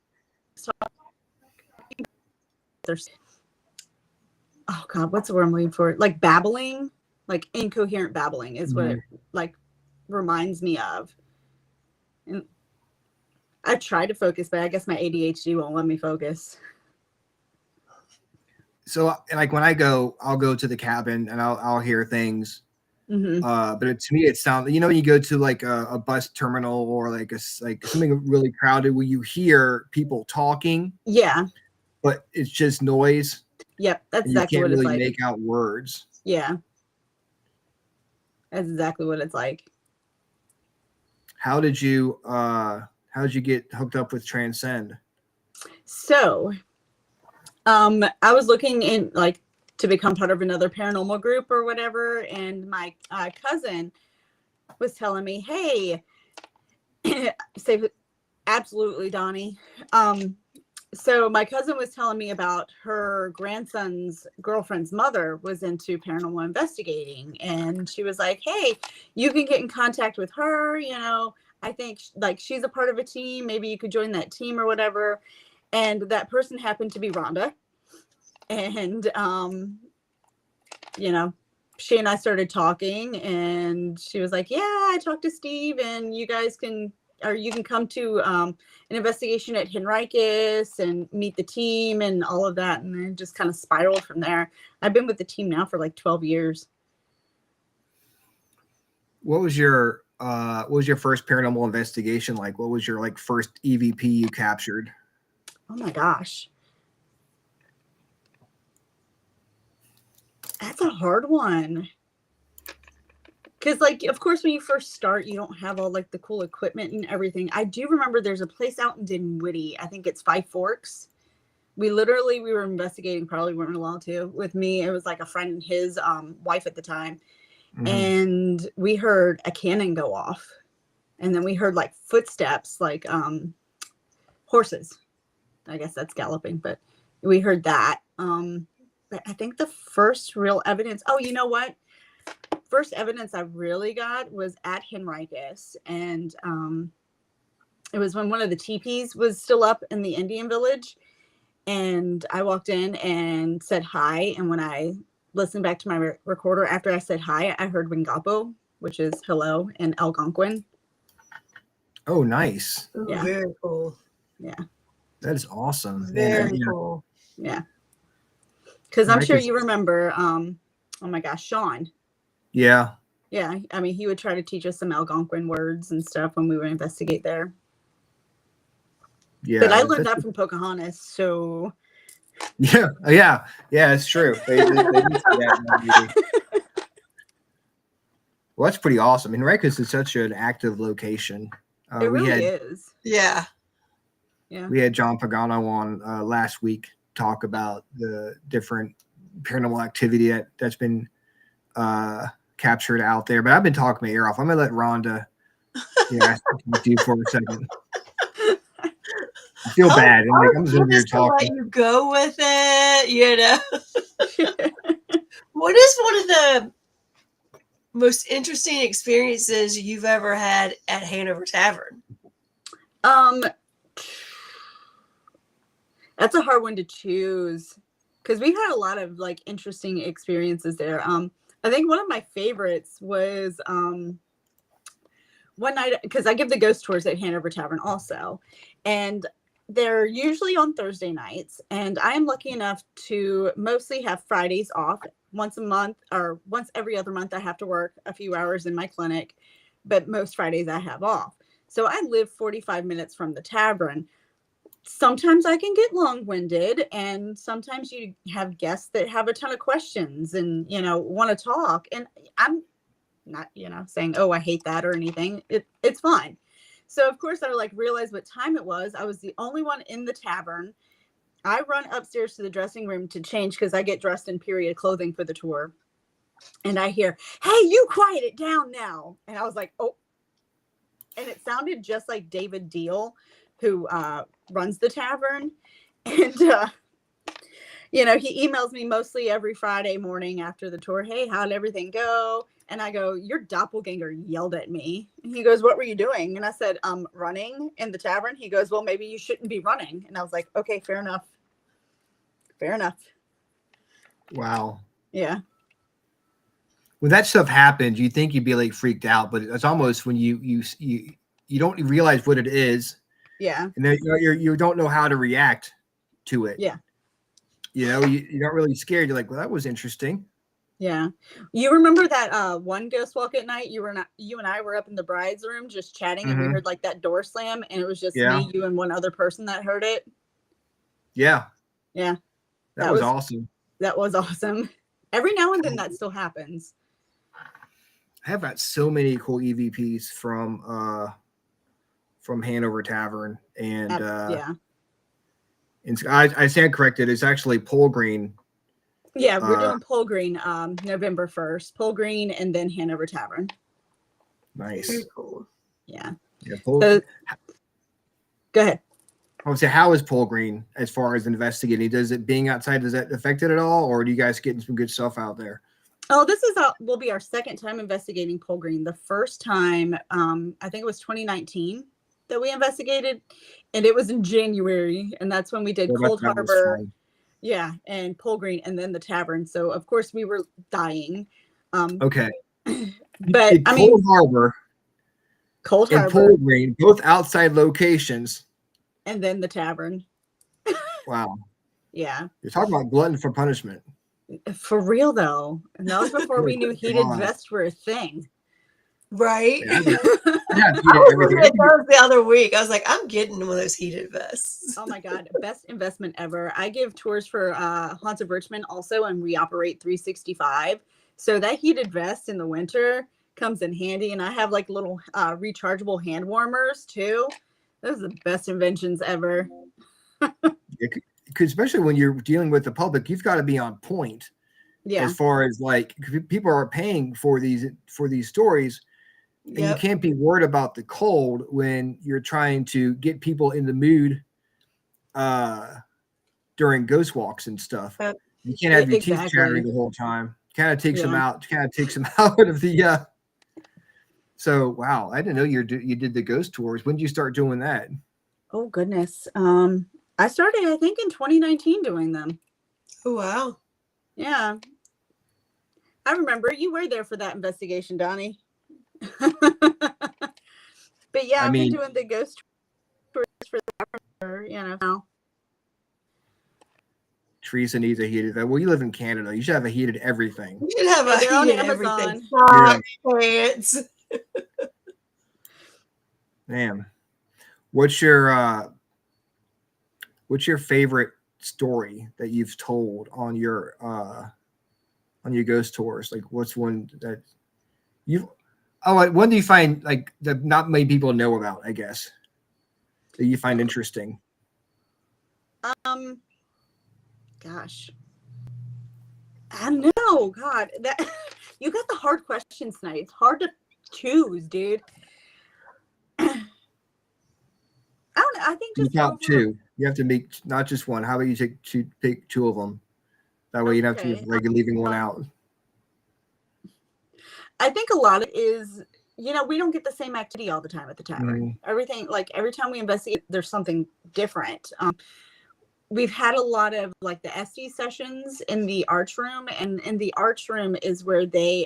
There's, oh God, what's the word I'm looking for? Like babbling, like incoherent babbling is what it like reminds me of. And I try to focus, but I guess my ADHD won't let me focus. So like when I'll go to the cabin and I'll hear things. But to me, it sounds, you go to like a bus terminal or like something really crowded where you hear people talking. Yeah. But it's just noise. Yep. That's exactly what it's like. You can't really make out words. Yeah. That's exactly what it's like. How did you get hooked up with Transcend? So, I was looking in to become part of another paranormal group or whatever, and my cousin was telling me, "Hey, say absolutely, Donnie." So my cousin was telling me about her grandson's girlfriend's mother was into paranormal investigating, and she was like, "Hey, you can get in contact with her. I think she's a part of a team. Maybe you could join that team or whatever." And that person happened to be Rhonda. And, she and I started talking, and she was like, "Yeah, I talked to Steve, and you can come to an investigation at Henricus and meet the team and all of that." And then just kind of spiraled from there. I've been with the team now for like 12 years. What was your first paranormal investigation like? What was your first EVP you captured? Oh my gosh. That's a hard one. Because, of course, when you first start, you don't have all, the cool equipment and everything. I do remember there's a place out in Dinwiddie. I think it's Five Forks. We were investigating, probably weren't allowed to, with me. It was, a friend and his wife at the time. Mm-hmm. And we heard a cannon go off. And then we heard, footsteps, horses. I guess that's galloping, but we heard that. But I think the first real evidence, you know what? First evidence I really got was at Henricus. And it was when one of the teepees was still up in the Indian village. And I walked in and said hi. And when I listened back to my recorder after I said hi, I heard Wingapo, which is hello, and Algonquin. Oh, nice. Yeah. Very cool. Yeah. That is awesome. Very cool. Yeah. Because I'm I sure could- you remember, oh my gosh, Sean. Yeah. Yeah, I mean, he would try to teach us some Algonquin words and stuff when we would investigate there. Yeah. But I learned that from Pocahontas, so. Yeah. It's true. They did say that in that movie. Well, that's pretty awesome. And Rikers is such an active location. It really is. Yeah. Yeah. We had John Pagano on last week talk about the different paranormal activity that's been captured out there. But I've been talking my ear off. I'm gonna let Rhonda do for a second. I feel bad. I'm just over here talking. Let you go with it, you know. What is one of the most interesting experiences you've ever had at Hanover Tavern? That's a hard one to choose because we've had a lot of like interesting experiences there. I think one of my favorites was one night, because I give the ghost tours at Hanover Tavern also, and they're usually on Thursday nights, and I am lucky enough to mostly have Fridays off. Once a month or once every other month I have to work a few hours in my clinic, but most Fridays I have off. So I live 45 minutes from the tavern. Sometimes I can get long-winded, and sometimes you have guests that have a ton of questions and, want to talk. And I'm not, saying, oh, I hate that or anything. It's fine. So, of course, I realized what time it was. I was the only one in the tavern. I run upstairs to the dressing room to change because I get dressed in period clothing for the tour. And I hear, hey, you quiet it down now. And I was like, oh. And it sounded just like David Deal, who runs the tavern. And, he emails me mostly every Friday morning after the tour. Hey, how'd everything go? And I go, your doppelganger yelled at me. And he goes, what were you doing? And I said, running in the tavern. He goes, well, maybe you shouldn't be running. And I was like, okay, fair enough. Fair enough. Wow. Yeah. When that stuff happens, you think you'd be freaked out, but it's almost when you don't realize what it is. Yeah. And then you don't know how to react to it. Yeah. You're not really scared. You're like, well, that was interesting. Yeah. You remember that one ghost walk at night? You and I were up in the bride's room just chatting, and we heard that door slam, and it was just me, you, and one other person that heard it. Yeah. Yeah. That was awesome. That was awesome. Every now and then that still happens. I have got so many cool EVPs from Hanover Tavern, and and I stand corrected. It's actually Pole Green. Yeah, we're doing Pole Green November 1st. Pole Green and then Hanover Tavern. Nice. Very cool. Yeah. Go ahead. I would say, how is Pole Green as far as investigating? Does it being outside, does that affect it at all, or do you guys getting some good stuff out there? Oh, this will be our second time investigating Pole Green. The first time, I think it was 2019 that we investigated, and it was in January, and that's when we did Cold Harbor. Yeah, and Pole Green, and then the tavern. So of course we were dying. Okay. But Cold Harbor and Pole Green, both outside locations. And then the tavern. Wow. Yeah. You're talking about glutton for punishment. For real though. And that was before we knew heated vests were a thing. Right? Yeah, that was the other week. I was like, I'm getting one of those heated vests. Oh my God. Best investment ever. I give tours for Haunts of Richmond also, and we operate 365. So that heated vest in the winter comes in handy. And I have little rechargeable hand warmers too. Those are the best inventions ever. Especially when you're dealing with the public, you've got to be on point. Yeah. As far as people are paying for these stories, and you can't be worried about the cold when you're trying to get people in the mood during ghost walks and stuff. You can't have your teeth chattering the whole time. Kind of takes them out. Kind of takes them out of the. So wow, I didn't know you did the ghost tours. When did you start doing that? Oh goodness, I started I think in 2019 doing them. Oh wow. Yeah, I remember you were there for that investigation, Donnie. But yeah, I've been doing the ghost tours for now. Teresa needs a heated. Well, you live in Canada. You should have a heated everything. You should have a They're on heated Amazon. everything. Socks, pants. Man, what's your favorite story that you've told on your ghost tours? Like, what's one that you? Oh, when do you find like that not many people know about? I guess that you find interesting. Gosh, I don't know. God, that you got the hard questions tonight. It's hard to choose, dude. I don't know. I think just You count two. You have to make not just one. How about you pick two of them? That way you don't have to be like leaving one out. I think a lot of it is, we don't get the same activity all the time at the tavern. Everything, like every time we investigate, there's something different. We've had a lot of like the SD sessions in the arch room, and in the arch room is where they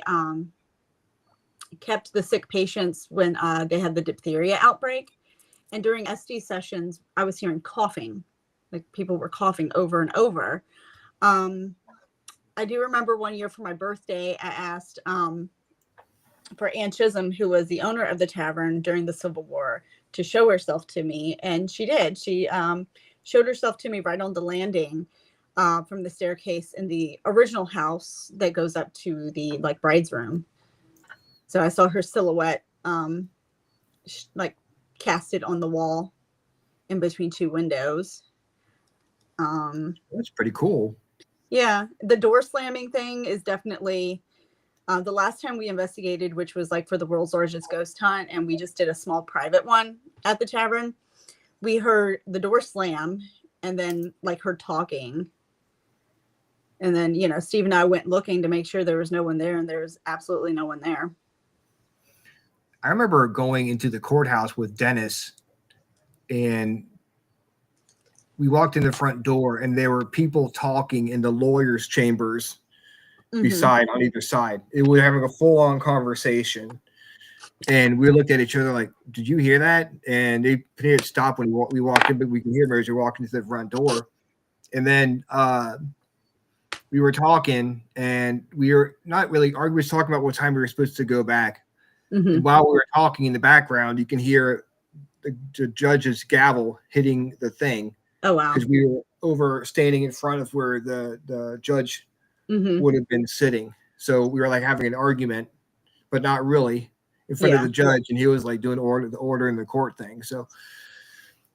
kept the sick patients when they had the diphtheria outbreak. And during SD sessions, I was hearing coughing, like people were coughing over and over. I do remember one year for my birthday, I asked for Ann Chisholm, who was the owner of the tavern during the Civil War, to show herself to me. And she did. She showed herself to me right on the landing from the staircase in the original house that goes up to the like bride's room. So I saw her silhouette like casted on the wall in between two windows. That's pretty cool. Yeah, the door slamming thing is definitely the last time we investigated, which was like for the world's largest ghost hunt, and we just did a small private one at the tavern. We heard the door slam and then like heard talking. And then, Steve and I went looking to make sure there was no one there, and there was absolutely no one there. I remember going into the courthouse with Dennis, and we walked in the front door, and there were people talking in the lawyers' chambers on either side. It was having a full-on conversation, and we looked at each other like, "Did you hear that?" And they had stopped when we walked in, but we can hear them as we walked into the front door. And then we were talking, and we were not really arguing. We were talking about what time we were supposed to go back. And while we were talking in the background, you can hear the judge's gavel hitting the thing. Oh, wow. Because we were standing in front of where the judge would have been sitting. So we were like having an argument, but not really, in front of the judge. And he was like doing the order in the court thing. So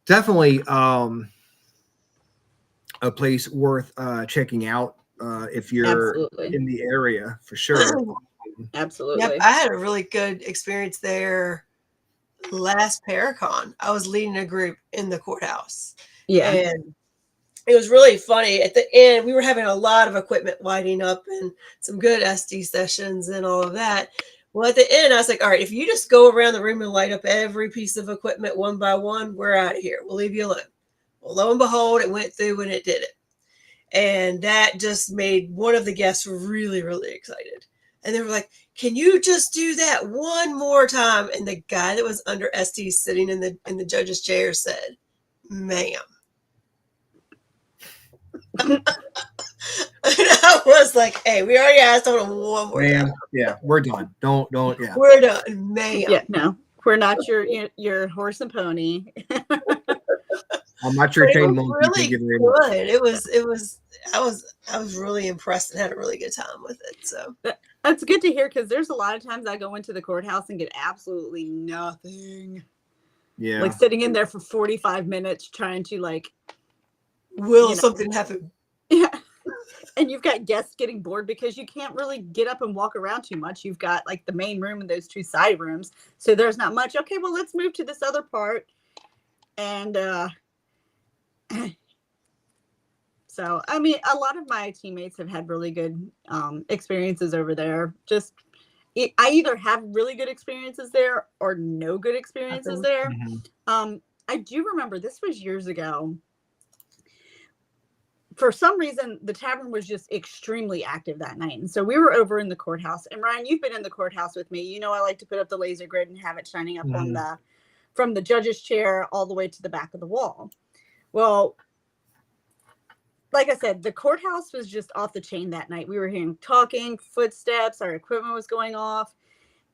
definitely a place worth checking out if you're in the area, for sure. Absolutely. Yep, I had a really good experience there last Paracon. I was leading a group in the courthouse. Yeah. And it was really funny. At the end, we were having a lot of equipment lighting up and some good SD sessions and all of that. Well, at the end, I was like, all right, if you just go around the room and light up every piece of equipment one by one, we're out of here. We'll leave you alone. Well, lo and behold, it went through and it did it. And that just made one of the guests really, really excited. And they were like, can you just do that one more time? And the guy that was under SD sitting in the judge's chair said, ma'am. And I was like, hey, we already asked on one more time. Yeah, we're done. Don't, yeah. We're done, ma'am. Yeah, no, we're not your horse and pony. I'm not your trained monkey. Really good. It was. I was really impressed and had a really good time with it. So that's good to hear, because there's a lot of times I go into the courthouse and get absolutely nothing. Yeah, like sitting in there for 45 minutes trying to like something happen. Yeah. And you've got guests getting bored because you can't really get up and walk around too much. You've got like the main room and those two side rooms. So there's not much. Okay, well, let's move to this other part. And so, I mean, a lot of my teammates have had really good experiences over there. I either have really good experiences there or no good experiences there. I do remember this was years ago. For some reason, the tavern was just extremely active that night. And so we were over in the courthouse. And Ryan, you've been in the courthouse with me. You know, I like to put up the laser grid and have it shining up on from the judge's chair all the way to the back of the wall. Well, like I said, the courthouse was just off the chain that night. We were hearing talking, footsteps, our equipment was going off,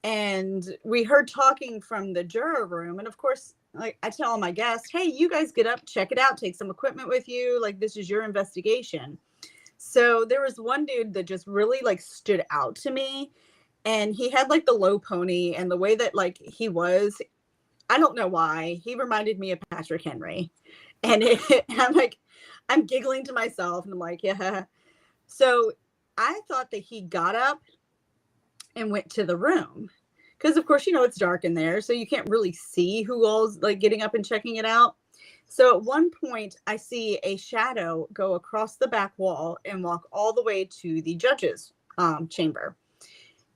and we heard talking from the juror room. And of course, like I tell my guests, hey, you guys get up, check it out, take some equipment with you. Like, this is your investigation. So there was one dude that just really like stood out to me, and he had like the low pony, and the way that like he was, I don't know why, he reminded me of Patrick Henry. And I'm like, I'm giggling to myself, and I'm like, yeah. So I thought that he got up and went to the room, because of course, you know, it's dark in there, so you can't really see who all's like getting up and checking it out. So at one point, I see a shadow go across the back wall and walk all the way to the judge's chamber.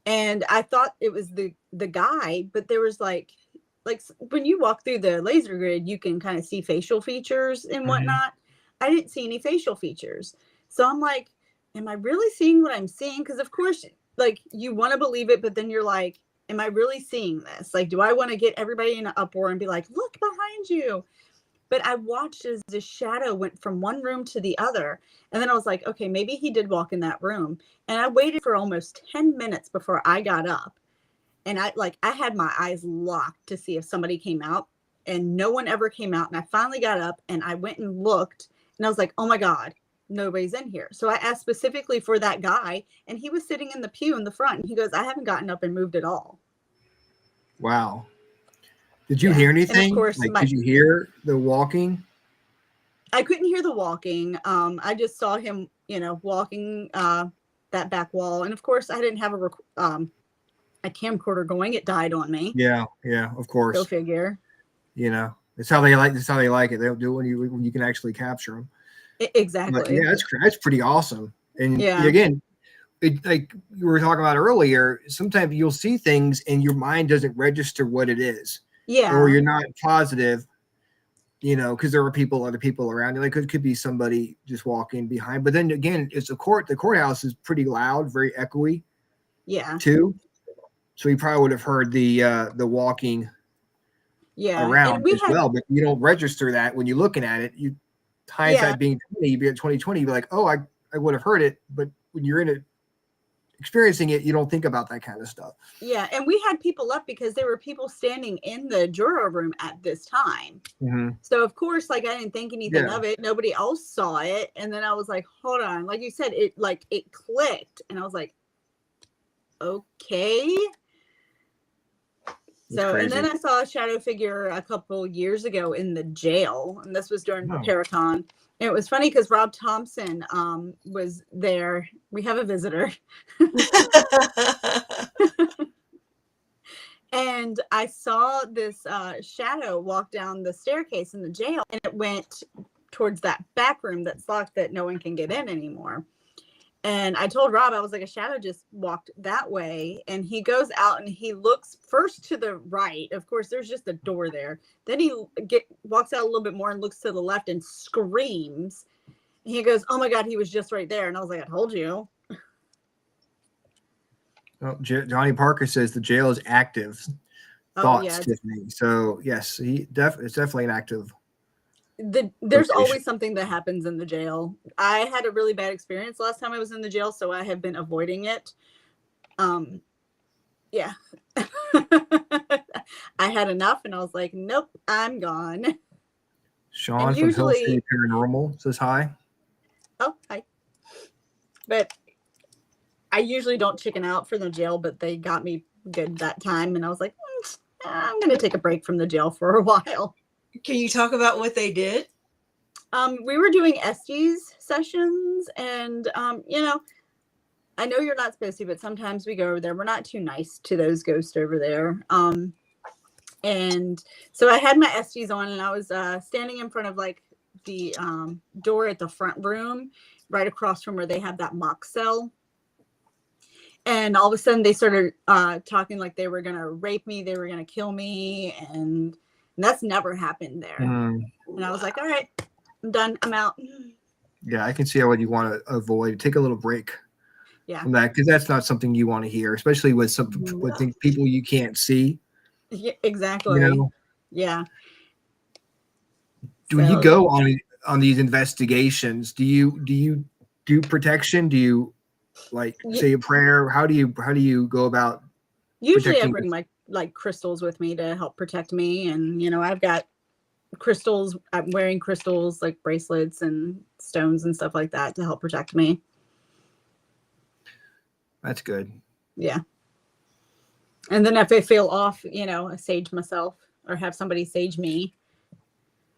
And I thought it was the guy, but there was like when you walk through the laser grid, you can kind of see facial features and whatnot. I didn't see any facial features. So I'm like, am I really seeing what I'm seeing? Because of course, like, you want to believe it, but then you're like, am I really seeing this? Like, do I want to get everybody in an uproar and be like, look behind you? But I watched as the shadow went from one room to the other. And then I was like, okay, maybe he did walk in that room. And I waited for almost 10 minutes before I got up. And I had my eyes locked to see if somebody came out, and no one ever came out. And I finally got up and I went and looked, and I was like, oh my God, nobody's in here. So I asked specifically for that guy, and he was sitting in the pew in the front. And he goes, I haven't gotten up and moved at all. Wow. Did you hear anything? And of course, like, did you hear the walking? I couldn't hear the walking. I just saw him, you know, walking that back wall. And of course, I didn't have a camcorder going. It died on me. Yeah, of course. Go figure. You know, it's how they like. That's how they like it. They'll do it when you can actually capture them. Exactly. But yeah, that's pretty awesome. And again, like you were talking about earlier, sometimes you'll see things and your mind doesn't register what it is. Yeah. Or you're not positive, you know, because there are other people around you. Like, it could be somebody just walking behind. But then again, it's the courthouse is pretty loud, very echoey. Yeah. Too. So you probably would have heard the walking around as well. But you don't register that when you're looking at it. You hindsight being 20, you'd be at 2020, you'd be like, oh, I would have heard it. But when you're in it, experiencing it, you don't think about that kind of stuff. Yeah, and we had people up because there were people standing in the juror room at this time. So of course, like, I didn't think anything of it. Nobody else saw it, and then I was like, hold on, like you said, it clicked, and I was like, okay. So, and then I saw a shadow figure a couple years ago in the jail, and this was during Paracon. It was funny because Rob Thompson was there. We have a visitor. And I saw this shadow walk down the staircase in the jail, and it went towards that back room that's locked that no one can get in anymore. And I told Rob, I was like, a shadow just walked that way. And he goes out and he looks first to the right. Of course, there's just a door there. Then he walks out a little bit more and looks to the left and screams. And he goes, oh my God, he was just right there. And I was like, I told you. Well, Johnny Parker says the jail is active. Thoughts, Tiffany. So yes, it's definitely an active. There's always something that happens in the jail. I had a really bad experience last time I was in the jail, so I have been avoiding it. Yeah. I had enough, and I was like, nope, I'm gone. Sean from Hill City Paranormal says hi. Oh, hi. But I usually don't chicken out for the jail, but they got me good that time, and I was like, I'm going to take a break from the jail for a while. Can you talk about what they did? We were doing Estes sessions, and you know, I know you're not supposed to, but sometimes we go over there. We're not too nice to those ghosts over there. And so I had my Estes on, and I was standing in front of like the door at the front room, right across from where they have that mock cell. And all of a sudden, they started talking like they were gonna rape me, they were gonna kill me, and that's never happened there. And I was like, all right, I'm done. I'm out. Yeah, I can see what you want to avoid. Take a little break from that, because that's not something you want to hear, especially with with people you can't see. Yeah, exactly. You know? Yeah. When you go on on these investigations, do you do protection? Do you like say a prayer? How do you go about Usually I protecting? bring my like crystals with me to help protect me, and I've got crystals. I'm wearing crystals like bracelets and stones and stuff like that to help protect me. That's good. Yeah. And then if I feel off, I sage myself or have somebody sage me.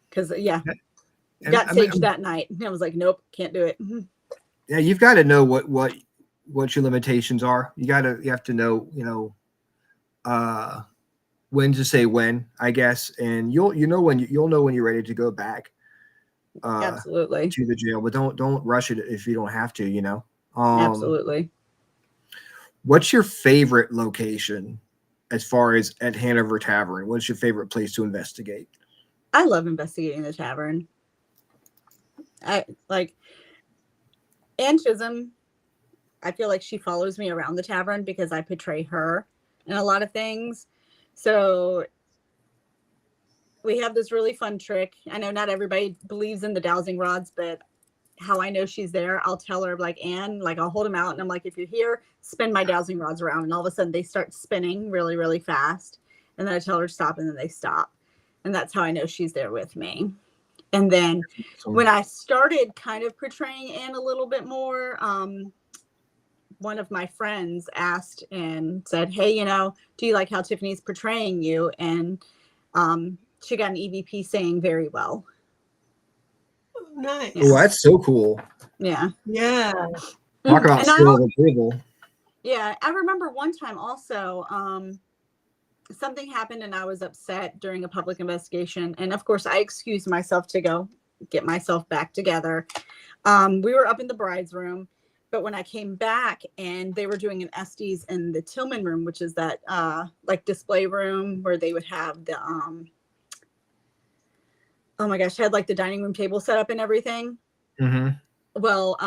Because got saged that night. I was like, nope, can't do it. Yeah, you've got to know what your limitations are. You have to know, when to say when, I guess, and you'll know when you're ready to go back. Absolutely. To the jail, but don't rush it if you don't have to. Absolutely. What's your favorite location as far as at Hanover Tavern? What's your favorite place to investigate? I love investigating the tavern. I like Ann Chisholm. I feel like she follows me around the tavern because I portray her in a lot of things. So we have this really fun trick. I know not everybody believes in the dowsing rods, but how I know she's there, I'll tell her, like, Anne, like, I'll hold them out and I'm like, if you're here, spin my dowsing rods around. And all of a sudden they start spinning really, really fast. And then I tell her to stop and then they stop. And that's how I know she's there with me. And then when I started kind of portraying Anne a little bit more, one of my friends asked and said, hey, do you like how Tiffany's portraying you? And she got an EVP saying very well. Nice. Oh, that's so cool. Yeah. Yeah. Talk about skill of approval. Yeah. I remember one time also, something happened and I was upset during a public investigation. And of course I excused myself to go get myself back together. We were up in the bride's room, but when I came back and they were doing an Estes in the Tillman room, which is that like display room where they would have the, oh my gosh, had like the dining room table set up and everything. Mm-hmm. Well,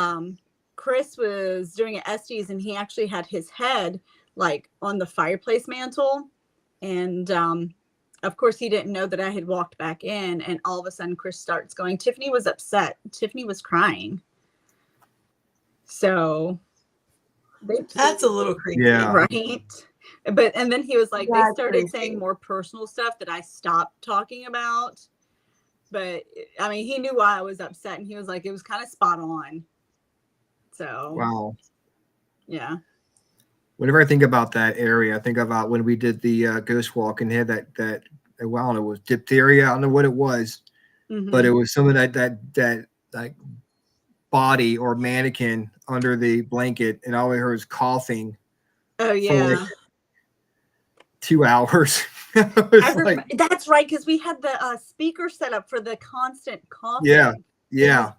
Chris was doing an Estes and he actually had his head like on the fireplace mantle. And of course, he didn't know that I had walked back in. And all of a sudden, Chris starts going, Tiffany was upset. Tiffany was crying. So that's a little creepy. Yeah. Right. But and then he was like, That's they started creepy. saying more personal stuff that I stopped talking about. But I mean, he knew why I was upset. And he was like, it was kind of spot on. So, Wow. Yeah. Whenever I think about that area, I think about when we did the ghost walk and had that well, I don't know, it was diphtheria. I don't know what it was, but it was some of that like body or mannequin under the blanket, and all I heard was coughing. Oh yeah. For like 2 hours. That's right, because we had the speaker set up for the constant coughing. Yeah. Yeah.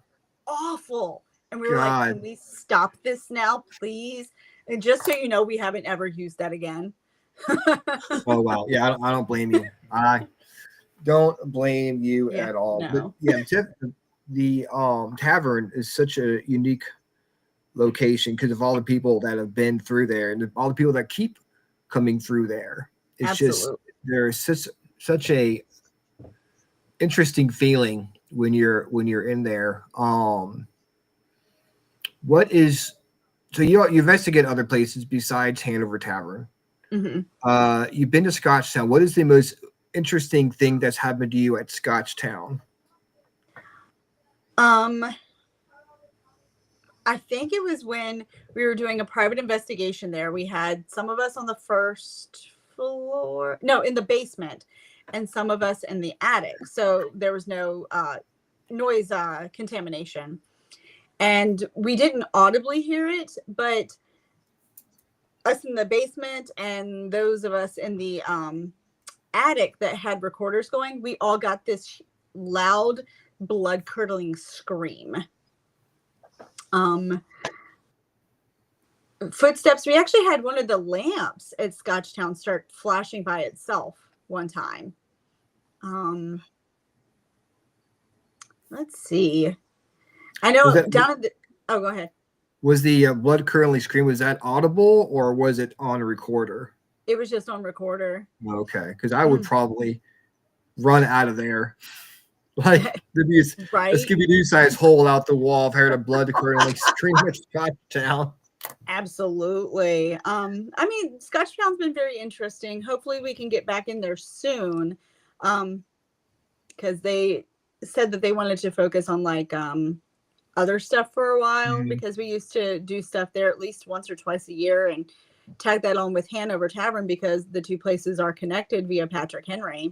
Awful. And we were like, can we stop this now, please? And just so you know, we haven't ever used that again. Oh wow. Yeah, I don't blame you. I don't blame you at all. No. But yeah, the tavern is such a unique location because of all the people that have been through there and all the people that keep coming through there. It's Absolutely. just there's such a interesting feeling when you're in there. What is so you investigate other places besides Hanover Tavern? Mm-hmm. You've been to Scotchtown. What is the most interesting thing that's happened to you at Scotchtown? I think it was when we were doing a private investigation there. We had some of us on the first floor, no, in the basement, and some of us in the attic. So there was no noise contamination. And we didn't audibly hear it, but us in the basement and those of us in the attic that had recorders going, we all got this loud, blood-curdling scream. Footsteps. We actually had one of the lamps at Scotchtown start flashing by itself one time. Let's see. I know down at the. Oh, go ahead. Was the blood curdling scream, was that audible or was it on a recorder? It was just on recorder. Okay, because I would probably run out of there. Like there'd be a Right? Scooby-Doo size hole out the wall of hair, blood curdling, like scream at Scotchtown. Absolutely. I mean, Scotchtown's been very interesting. Hopefully we can get back in there soon. Because they said that they wanted to focus on like other stuff for a while, because we used to do stuff there at least once or twice a year and tag that on with Hanover Tavern because the two places are connected via Patrick Henry.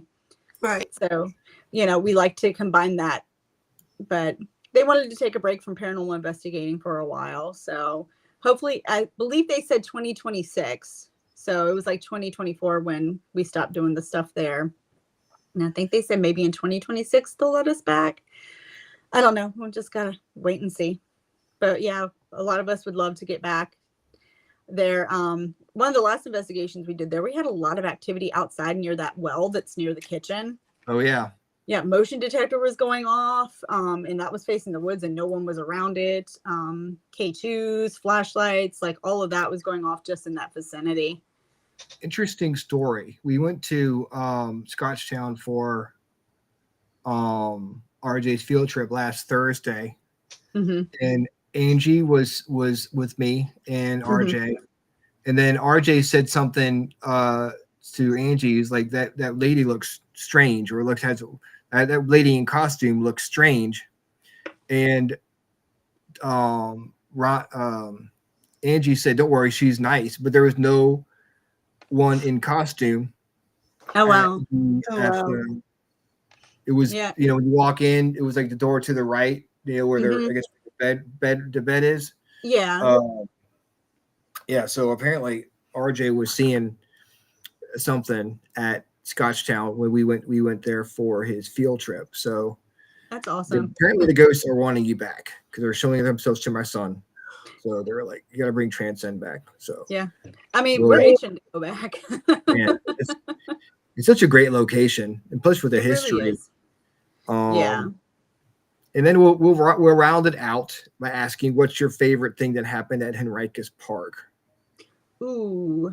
Right. So, you know, we like to combine that. But they wanted to take a break from paranormal investigating for a while. So hopefully, I believe they said 2026. So it was like 2024 when we stopped doing the stuff there. And I think they said maybe in 2026 they'll let us back. I don't know. We'll just gotta wait and see. But yeah, a lot of us would love to get back there. One of the last investigations we did there, we had a lot of activity outside near that well that's near the kitchen. Oh yeah. Yeah, motion detector was going off, and that was facing the woods and no one was around it. K2s, flashlights, like all of that was going off just in that vicinity. Interesting story. We went to Scotchtown for RJ's field trip last Thursday, and Angie was with me and RJ, and then RJ said something to Angie. He's like, that lady looks strange, or that lady in costume looks strange, and Angie said, "Don't worry, she's nice," but there was no one in costume. Oh wow! It was, you know, when you walk in, it was like the door to the right, you know, where I guess the bed is. Yeah. Yeah. So apparently RJ was seeing something at Scotchtown when we went there for his field trip. So that's awesome. Apparently the ghosts are wanting you back because they're showing themselves to my son. So they're like, you got to bring Transcend back. So yeah, I mean, we're itching to go back. Man, it's such a great location, and plus with the history. Really is. Yeah. And then we'll round it out by asking, what's your favorite thing that happened at Henricus Park? Ooh.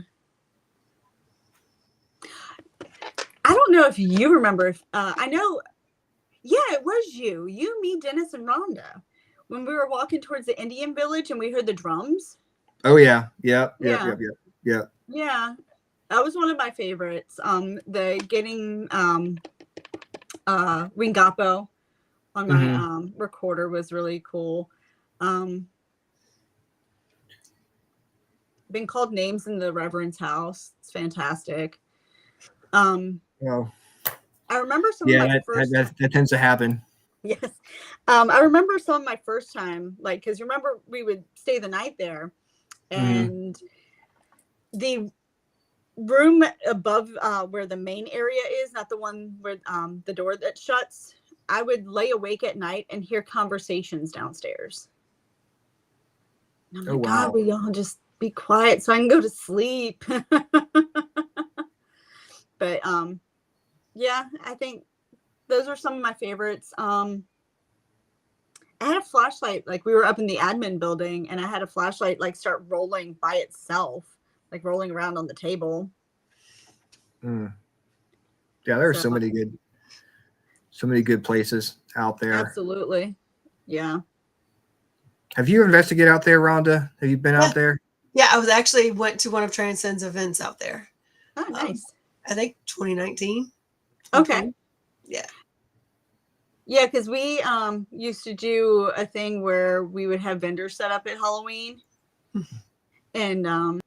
I don't know if you remember. I know. Yeah, it was you, me, Dennis, and Rhonda when we were walking towards the Indian village and we heard the drums. Oh yeah, yeah. Yeah, that was one of my favorites. The getting Ringapo on my recorder was really cool. Been called names in the Reverend's house. It's fantastic. Well, I remember some of my first. That tends to happen. Yes. I remember some of my first time, like, because remember we would stay the night there, and the room above where the main area is, not the one where the door that shuts, I would lay awake at night and hear conversations downstairs. And I'm like, God, will y'all just be quiet so I can go to sleep? But yeah, I think those are some of my favorites. I had a flashlight, like we were up in the admin building, and I had a flashlight like start rolling by itself, like rolling around on the table. Yeah, there are so many good places out there. Absolutely. Yeah. Have you investigated out there, Rhonda? Have you been out there? Yeah, I went to one of Transcend's events out there. Oh, nice. I think 2019. Okay. Yeah. Yeah, because we used to do a thing where we would have vendors set up at Halloween. And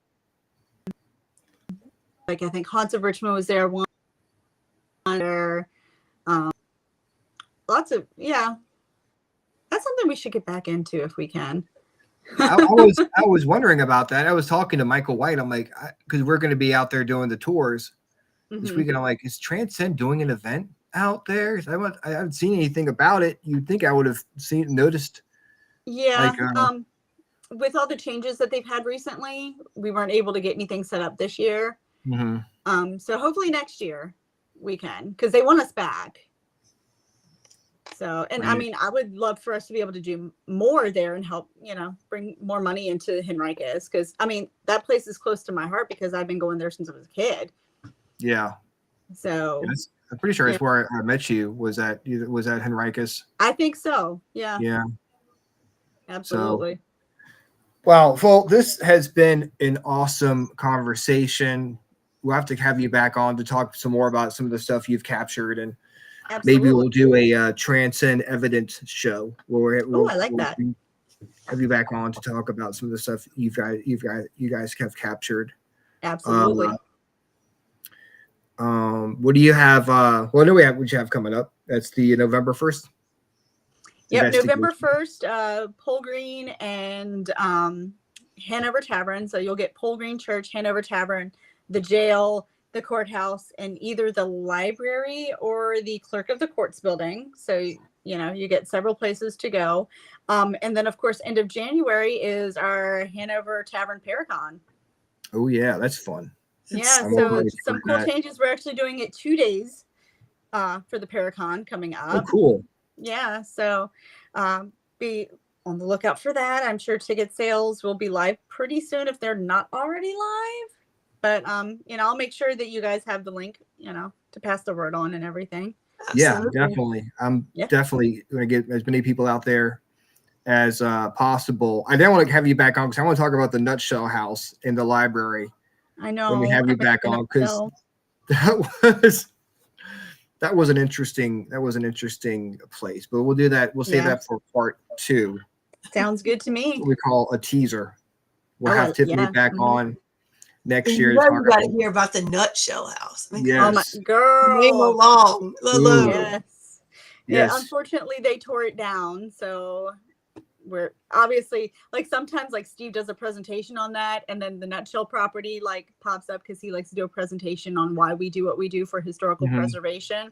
like I think Haunts of Richmond was there one. Lots of, yeah. That's something we should get back into if we can. I was wondering about that. I was talking to Michael White. I'm like, because we're going to be out there doing the tours this weekend. I'm like, is Transcend doing an event out there? I haven't seen anything about it. You'd think I would have noticed. Yeah. Like, with all the changes that they've had recently, we weren't able to get anything set up this year. So hopefully next year we can, because they want us back. So, and I mean, I would love for us to be able to do more there and help, bring more money into Henricus. Because I mean, that place is close to my heart because I've been going there since I was a kid. Yeah. So I'm pretty sure Yeah. it's where I met you. Was at Henricus? I think so. Yeah. Yeah. Absolutely. Wow. Well, this has been an awesome conversation. We'll have to have you back on to talk some more about some of the stuff you've captured, and Absolutely. maybe we'll do a Transcend Evidence show where I like that. Have you back on to talk about some of the stuff you guys have captured. Absolutely. What do you have? What do you have coming up? That's the November 1st. Yep, November 1st, Pole Green and Hanover Tavern. So you'll get Pole Green Church, Hanover Tavern, the jail, the courthouse, and either the library or the clerk of the courts building. So, you know, you get several places to go. And then, of course, end of January is our Hanover Tavern Paracon. Oh, yeah, that's fun. Yeah, so some cool changes. We're actually doing it 2 days for the Paracon coming up. Oh, cool. Yeah, so be on the lookout for that. I'm sure ticket sales will be live pretty soon if they're not already live. But you know, I'll make sure that you guys have the link, you know, to pass the word on and everything. Yeah, definitely. I'm definitely going to get as many people out there as possible. I then want to have you back on because I want to talk about the Nutshell House in the library. I know. When we have you back on, because that was an interesting place. But we'll do that. We'll save that for part 2. Sounds good to me. What we call a teaser. We'll have Tiffany back on next year. You got to hear about the Nutshell House. I mean, yes. Oh my girl. Name along. Yes. Yeah, unfortunately they tore it down. So we're obviously, like, sometimes like Steve does a presentation on that, and then the Nutshell property like pops up because he likes to do a presentation on why we do what we do for historical preservation,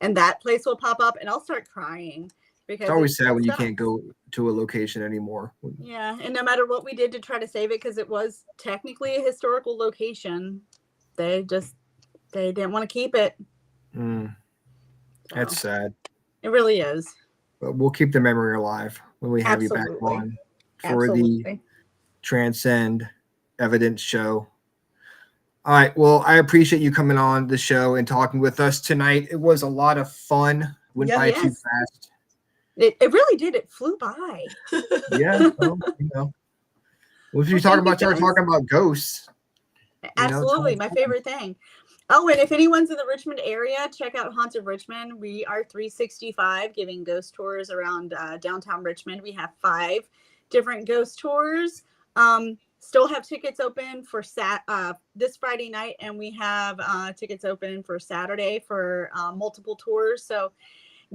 and that place will pop up and I'll start crying because it's always sad when you can't go to a location anymore. Yeah, and no matter what we did to try to save it, because it was technically a historical location, they didn't want to keep it. That's sad. It really is. But we'll keep the memory alive when we have you back on for the Transcend Evidence show. All right. Well, I appreciate you coming on the show and talking with us tonight. It was a lot of fun. Went by too fast. It really did. It flew by. Yeah. Well, you know. Well, if you're talking about ghosts. Absolutely. My favorite thing. Oh, and if anyone's in the Richmond area, check out Haunted Richmond. We are 365 giving ghost tours around downtown Richmond. We have 5 different ghost tours. Still have tickets open for this Friday night, and we have tickets open for Saturday for multiple tours. So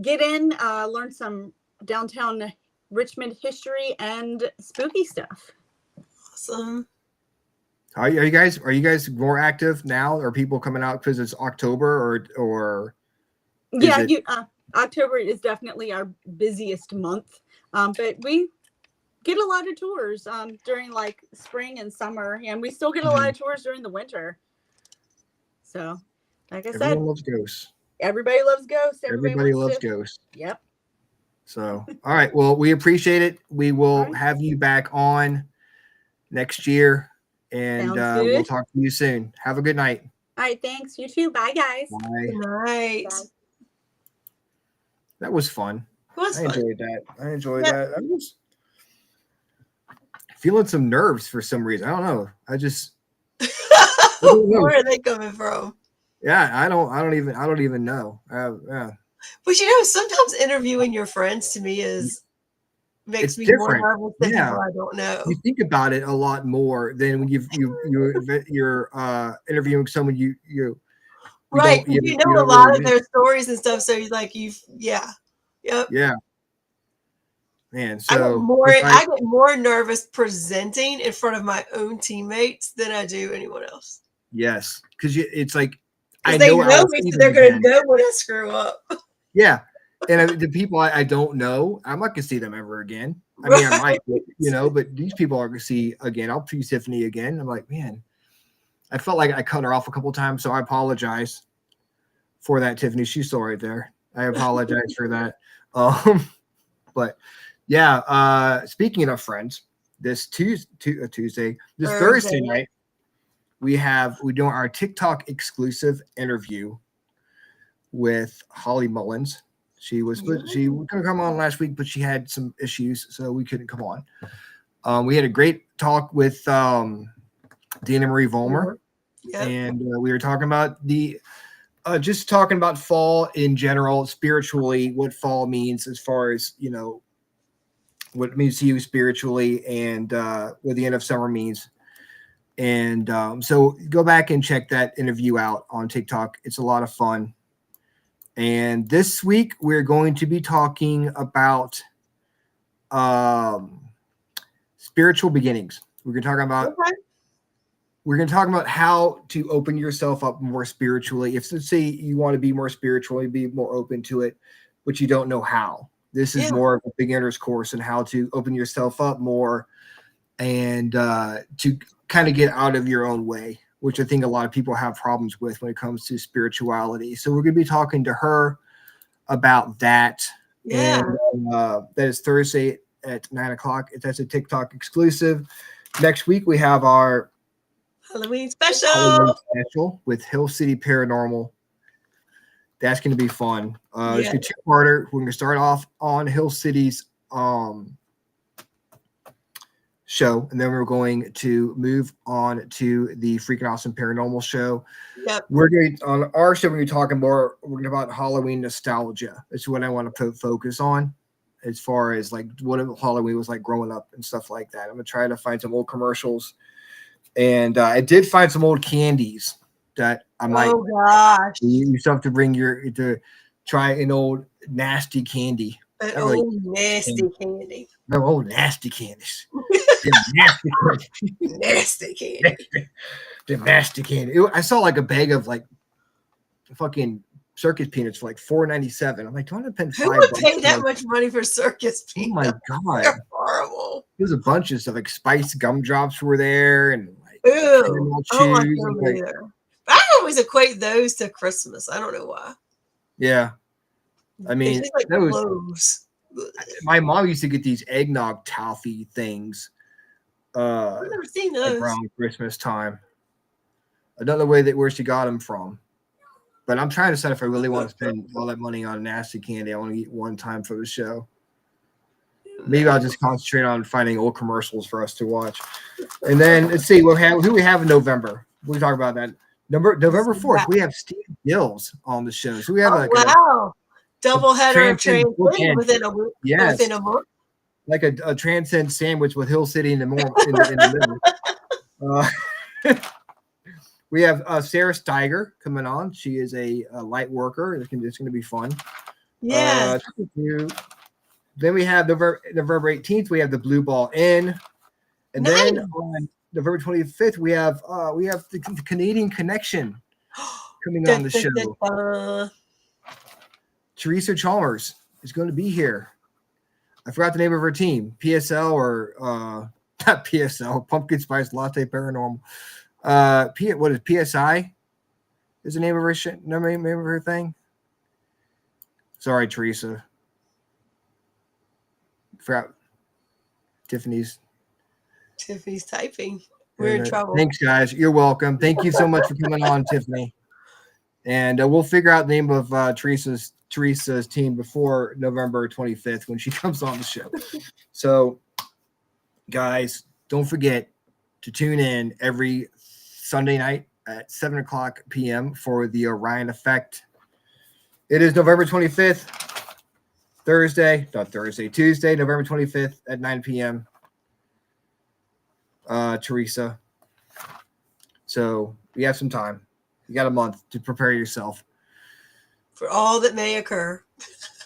get in, learn some downtown Richmond history and spooky stuff. Awesome. Are you guys more active now? Are people coming out because it's October or? Yeah, October is definitely our busiest month, but we get a lot of tours during like spring and summer, and we still get a lot of tours during the winter. So, like I said, everyone loves ghosts. Everybody loves ghosts. Everybody loves ghosts. Yep. So, all right. Well, we appreciate it. We will have you back on next year. And we'll talk to you soon. Have a good night. All right. Thanks. You too. Bye, guys. Bye. Good night. Bye. That was fun. I enjoyed that. I was feeling some nerves for some reason. I don't know. I just where are they coming from? Yeah, I don't even know. Yeah. But you know, sometimes interviewing your friends to me makes me different. more nervous than people I don't know. You think about it a lot more than when you're interviewing someone you right. You know a lot of their stories and stuff, so you're like yep. Yeah. Man, so I get more nervous presenting in front of my own teammates than I do anyone else. Yes, because it's like they know me, so they're going to know when I screw up. Yeah. And the people I don't know, I'm not gonna see them ever again. I mean, I might, but these people are gonna see again. I'll see Tiffany again. I'm like, man, I felt like I cut her off a couple times, so I apologize for that, Tiffany. She's still right there. I apologize for that. But yeah, speaking of friends, this Thursday night, we're doing our TikTok exclusive interview with Holly Mullins. She was going to come on last week, but she had some issues, so we couldn't come on. We had a great talk with Dana Marie Vollmer, and we were talking about just talking about fall in general, spiritually, what fall means as far as, you know, what it means to you spiritually, and what the end of summer means. And so go back and check that interview out on TikTok. It's a lot of fun. And this week we're going to be talking about spiritual beginnings. We're going to talk about how to open yourself up more spiritually. If, let's say, you want to be more spiritually, be more open to it, but you don't know how. This is more of a beginner's course on how to open yourself up more and to kind of get out of your own way, which I think a lot of people have problems with when it comes to spirituality. So we're going to be talking to her about that. Yeah. And that is Thursday at 9:00. That's a TikTok exclusive. Next week, we have our Halloween special with Hill City Paranormal. That's going to be fun. It's a two-parter. We're going to start off on Hill City's show, and then we're going to move on to the Freakin Awesome Paranormal show. We're going on our show. We're talking more. We're going about Halloween nostalgia. That's what I want to focus on, as far as like what Halloween was like growing up and stuff like that. I'm going to try to find some old commercials, and I did find some old candies that I might. Oh gosh! You still have to bring to try an old nasty candy. An old nasty candy. No, old nasty candies. Nasty candy. The nasty candy. I saw like a bag of like fucking circus peanuts for like $4.97. I'm like, do I want to spend $5? Who would pay that much money for circus peanuts? Oh my god, they're horrible. There's a bunch of stuff like spiced gumdrops were there, and like ew. chews. I always equate those to Christmas. I don't know why. Yeah, I mean, like clothes. My mom used to get these eggnog toffee things. I've never seen those around Christmas time. I don't know where she got them from, but I'm trying to decide if I really want to spend all that money on nasty candy. I want to eat one time for the show. Maybe I'll just concentrate on finding old commercials for us to watch. And then let's see, who we have in November. We'll talk about that. November 4th, we have Steve Gills on the show. So we have double header of Transcend within a month. Like a Transcend sandwich with Hill City in the middle. We have Sarah Steiger coming on. She is a light worker. It's going to be fun. Yeah. Then we have November 18th. We have the Blue Ball Inn, and then on November 25th we have the Canadian Connection coming on the show. Teresa Chalmers is going to be here. I forgot the name of her team. PSL or not PSL, Pumpkin Spice Latte Paranormal. What is PSI? Is the name of her name of her thing? Sorry, Teresa. Forgot. Tiffany's typing. We're in trouble. Thanks, guys. You're welcome. Thank you so much for coming on, Tiffany. And we'll figure out the name of Teresa's team before November 25th when she comes on the show. So, guys, don't forget to tune in every Sunday night at 7:00 p.m. for the Orion Effect. It is November 25th, Tuesday, November 25th at 9 p.m. Teresa. So we have some time. You got a month to prepare yourself for all that may occur.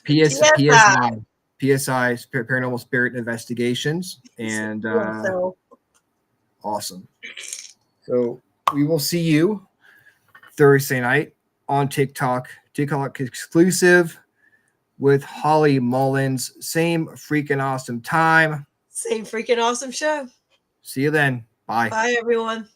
PSI, Paranormal Spirit Investigations, and awesome. So we will see you Thursday night on TikTok exclusive with Holly Mullins. Same freaking awesome time. Same freaking awesome show. See you then. Bye. Bye, everyone.